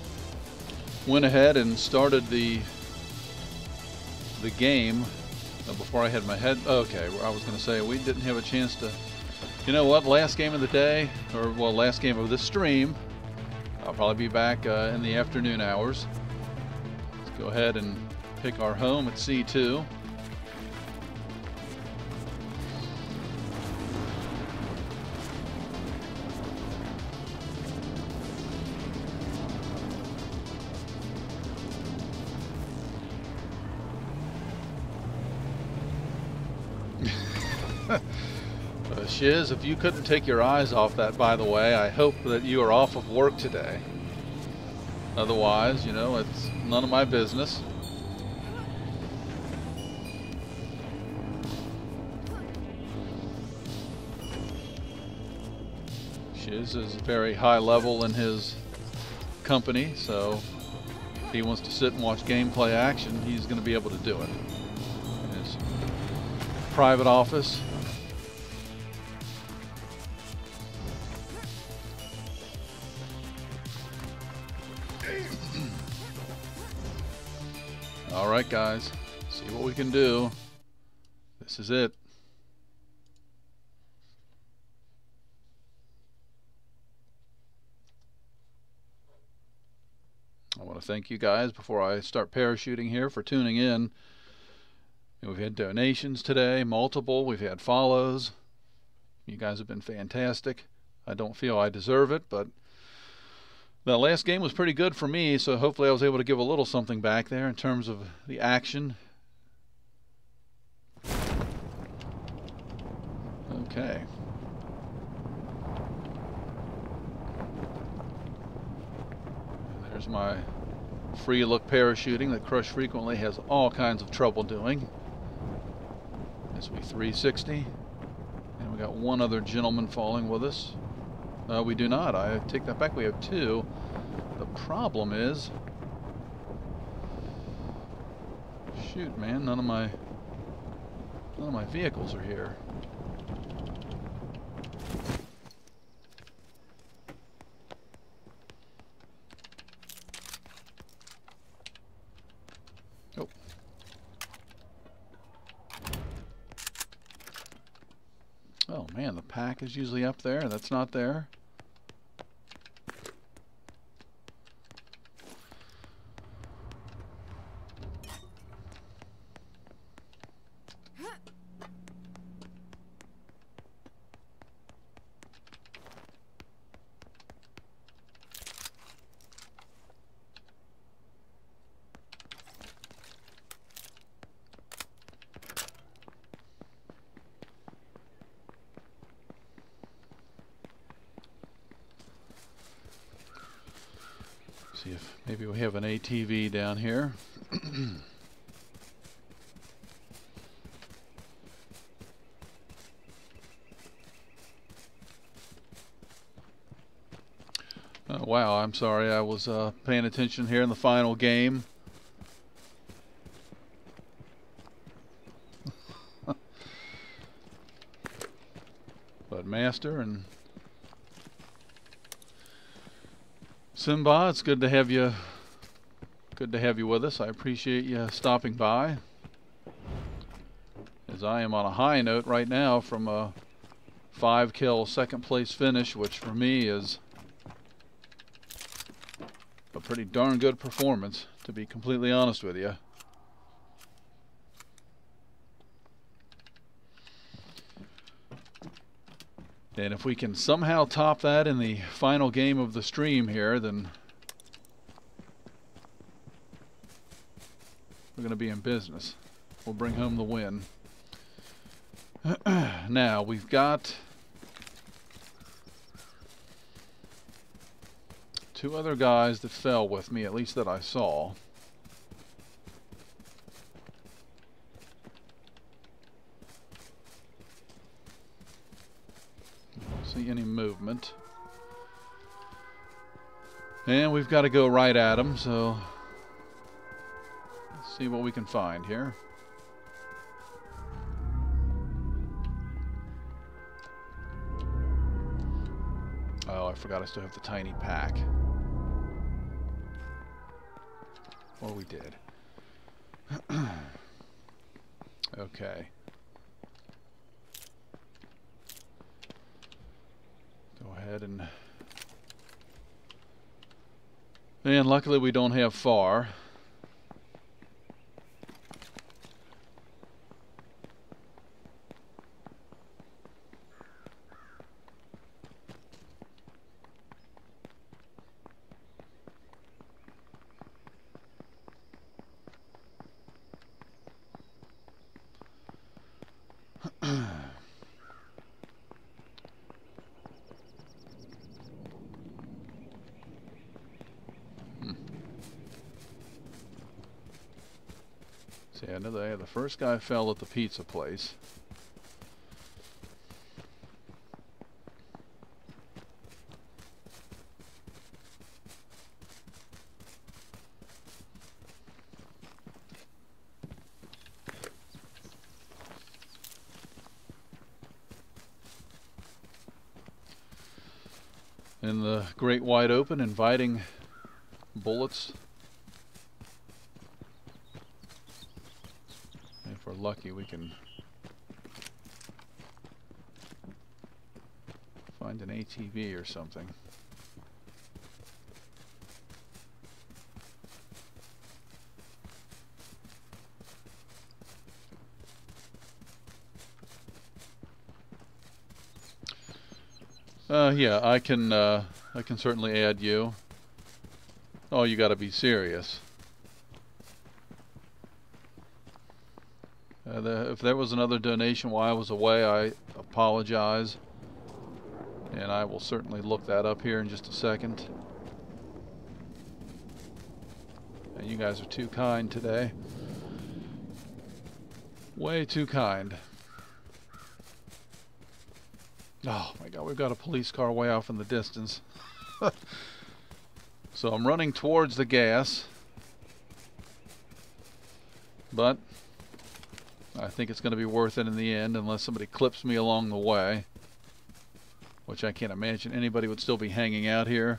went ahead and started the game before I had my head. Okay, I was going to say we didn't have a chance to. You know what? Last game of the day, or well, last game of this stream. I'll probably be back in the afternoon hours. Let's go ahead and pick our home at C2. Shiz, if you couldn't take your eyes off that, by the way, I hope that you are off of work today. Otherwise, you know, it's none of my business. Shiz is very high level in his company, so if he wants to sit and watch gameplay action, he's going to be able to do it. In his private office. Alright guys, see what we can do. This is it. I want to thank you guys before I start parachuting here for tuning in. We've had donations today, multiple. We've had follows. You guys have been fantastic. I don't feel I deserve it, but the last game was pretty good for me, so hopefully I was able to give a little something back there in terms of the action. Okay. And there's my free look parachuting that Crush frequently has all kinds of trouble doing. As we 360. And we got one other gentleman falling with us. We do not. I take that back. We have two. The problem is, shoot, man, none of my vehicles are here. Oh. Oh man, the pack is usually up there. That's not there. See if maybe we have an ATV down here. Oh, wow, I'm sorry. I was paying attention here in the final game. But Master and Simba, it's good to have you. Good to have you with us. I appreciate you stopping by. As I am on a high note right now from a 5-kill second place finish, which for me is a pretty darn good performance, to be completely honest with you. And if we can somehow top that in the final game of the stream here, then we're going to be in business. We'll bring home the win. Now, we've got two other guys that fell with me, at least that I saw. See any movement. And we've got to go right at them, so let's see what we can find here. Oh, forgot I still have the tiny pack. Or we did. Okay. Go ahead and luckily we don't have far. See, I know the first guy fell at the pizza place. In the great wide open, inviting bullets. If we're lucky, we can find an ATV or something. Yeah, I can certainly add you. Oh, you got to be serious. If there was another donation while I was away, I apologize. And I will certainly look that up here in just a second. And you guys are too kind today. Way too kind. Oh my God, we've got a police car way off in the distance. So I'm running towards the gas. But I think it's going to be worth it in the end, unless somebody clips me along the way. Which I can't imagine anybody would still be hanging out here.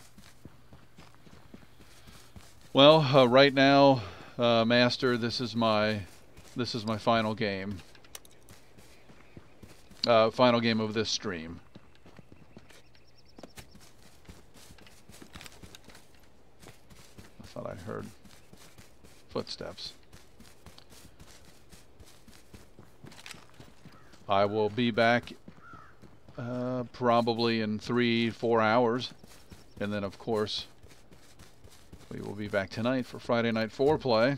Well, right now, Master, this is my final game. Final game of this stream. I thought I heard footsteps. I will be back probably in 3-4 hours, and then of course we will be back tonight for Friday Night Foreplay,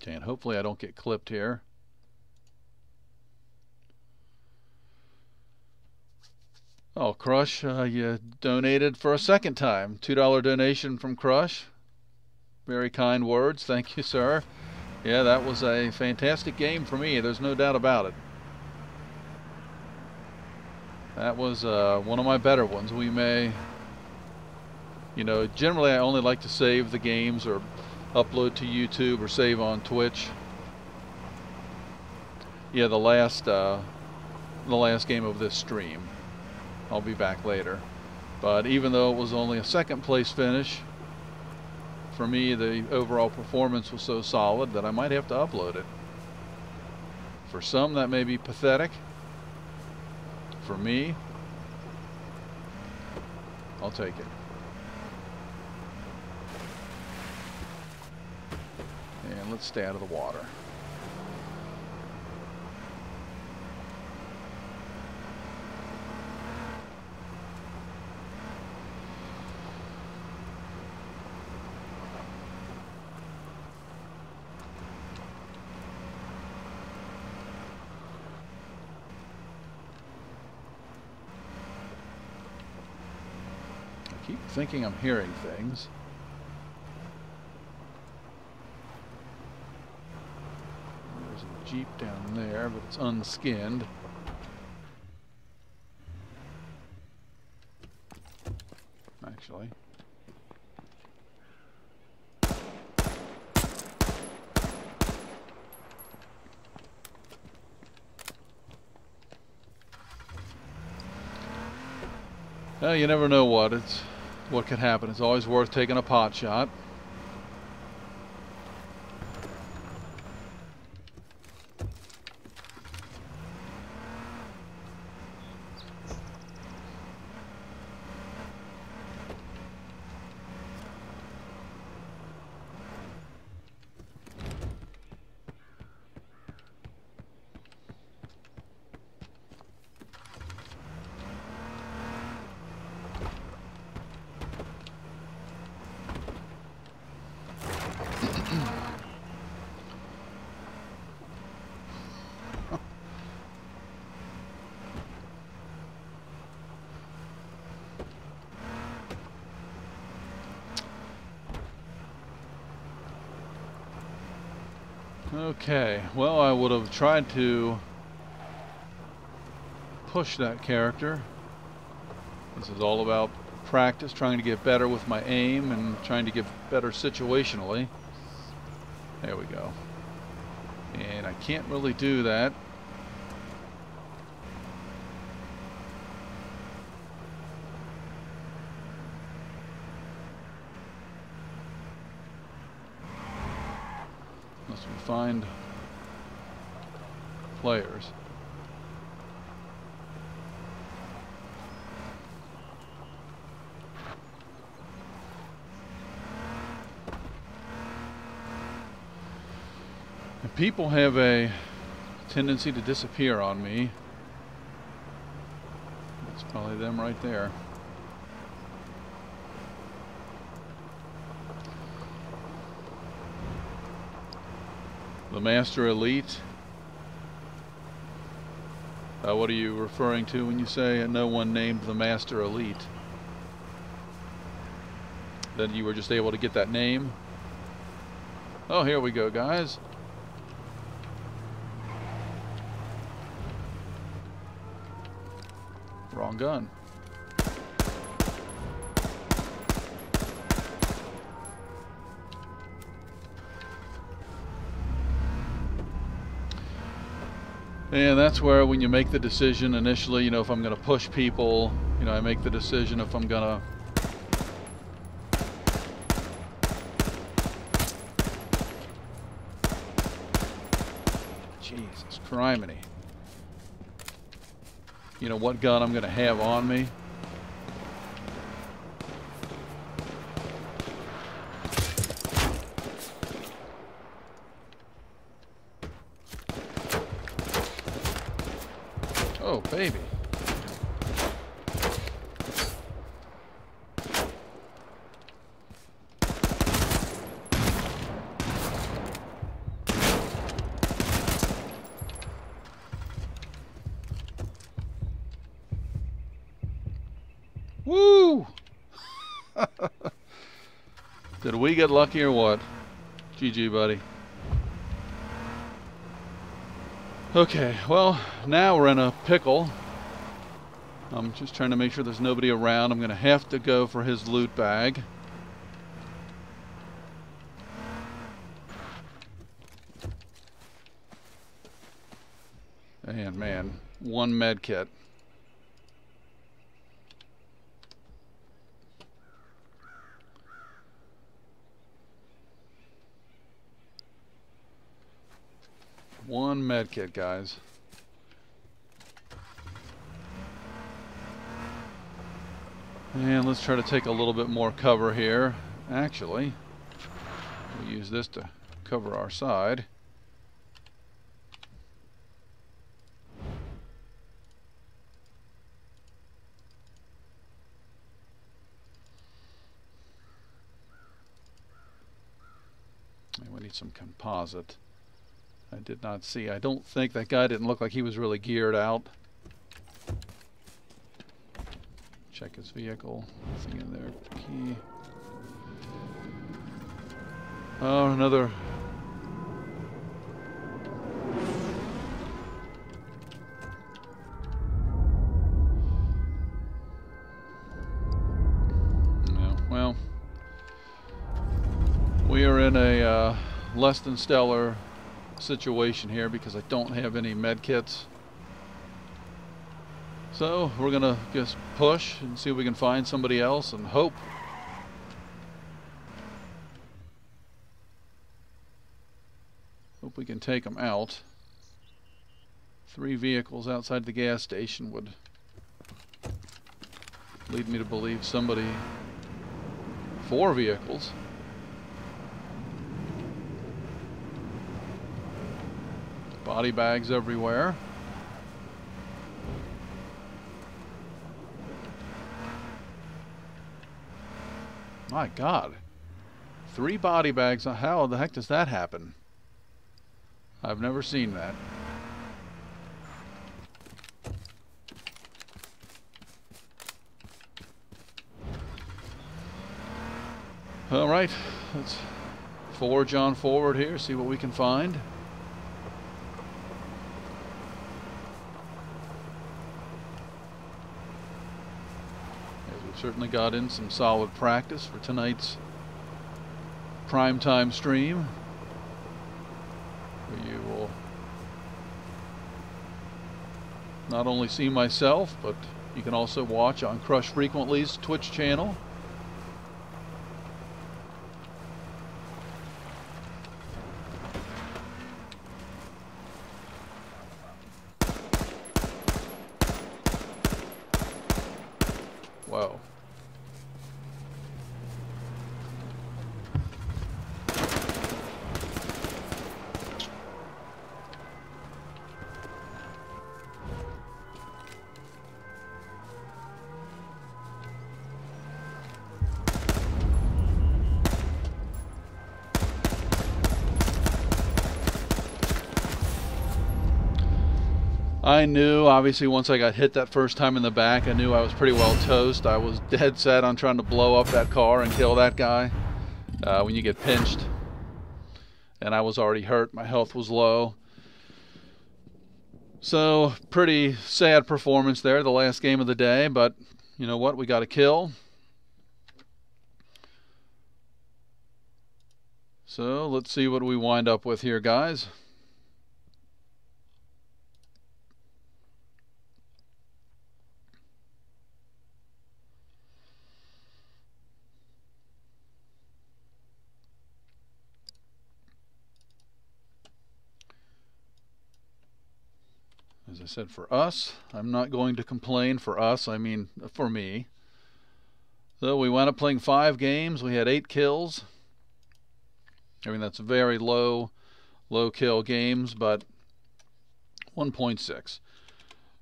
and hopefully I don't get clipped here. Oh, Crush, you donated for a second time. $2 donation from Crush. Very kind words. Thank you, sir. Yeah, that was a fantastic game for me. There's no doubt about it. That was one of my better ones. We may, you know, generally I only like to save the games or upload to YouTube or save on Twitch. Yeah, the last game of this stream. I'll be back later. But even though it was only a second place finish, for me the overall performance was so solid that I might have to upload it. For some that may be pathetic. For me, I'll take it. And let's stay out of the water. I keep thinking I'm hearing things. There's a Jeep down there, but it's unskinned. Actually. Well, you never know what could happen. It's always worth taking a pot shot. Okay, well, I would have tried to push that character. This is all about practice, trying to get better with my aim and trying to get better situationally. There we go. And I can't really do that. Unless we find players. And people have a tendency to disappear on me. That's probably them right there. The Master Elite. What are you referring to when you say no one named the Master Elite? Then you were just able to get that name? Oh, here we go, guys. Wrong gun. And that's where, when you make the decision initially, you know, if I'm going to push people, you know, I make the decision if I'm going to Jesus criminy. You know, what gun I'm going to have on me. Oh, baby. Woo! Did we get lucky or what? GG, buddy. Okay, well, now we're in a pickle. I'm just trying to make sure there's nobody around. I'm going to have to go for his loot bag. And man, one med kit. One med kit, guys. And let's try to take a little bit more cover here. Actually, we'll use this to cover our side. And we need some composite. I did not see. I don't think that guy didn't look like he was really geared out. Check his vehicle. Nothing in there. Key. Oh, another. No, well, we are in a less than stellar situation here because I don't have any med kits. So we're gonna just push and see if we can find somebody else and hope. Hope we can take them out. 3 vehicles outside the gas station would lead me to believe somebody. 4 vehicles. Body bags everywhere. My God. 3 body bags. How the heck does that happen? I've never seen that. All right, let's forge on forward here, see what we can find. As we've certainly got in some solid practice for tonight's primetime stream, where you will not only see myself, but you can also watch on Crush Frequently's Twitch channel. Whoa. I knew, obviously, once I got hit that first time in the back, I knew I was pretty well toast. I was dead set on trying to blow up that car and kill that guy when you get pinched. And I was already hurt. My health was low. So, pretty sad performance there, the last game of the day. But, you know what? We got a kill. So, let's see what we wind up with here, guys. As I said, for us, I'm not going to complain. For us, I mean for me. So we wound up playing 5 games. We had 8 kills. I mean, that's very low kill games, but 1.6.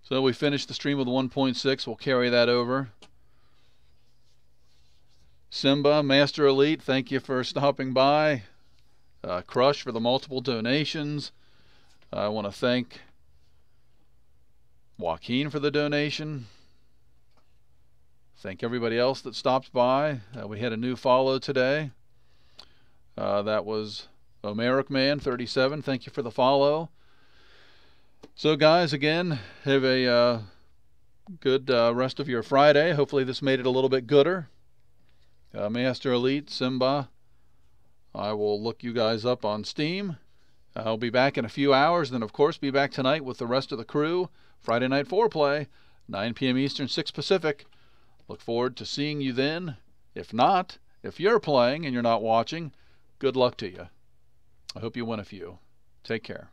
So we finished the stream with 1.6. We'll carry that over. Simba, Master Elite, thank you for stopping by. Crush for the multiple donations. I want to thank Joaquin for the donation. Thank everybody else that stopped by. We had a new follow today. That was Omeric Man 37. Thank you for the follow. So guys, again, have a good rest of your Friday. Hopefully this made it a little bit gooder. Master Elite, Simba, I will look you guys up on Steam. I'll be back in a few hours, then of course be back tonight with the rest of the crew. Friday Night Foreplay, 9 p.m. Eastern, 6 Pacific. Look forward to seeing you then. If not, if you're playing and you're not watching, good luck to you. I hope you win a few. Take care.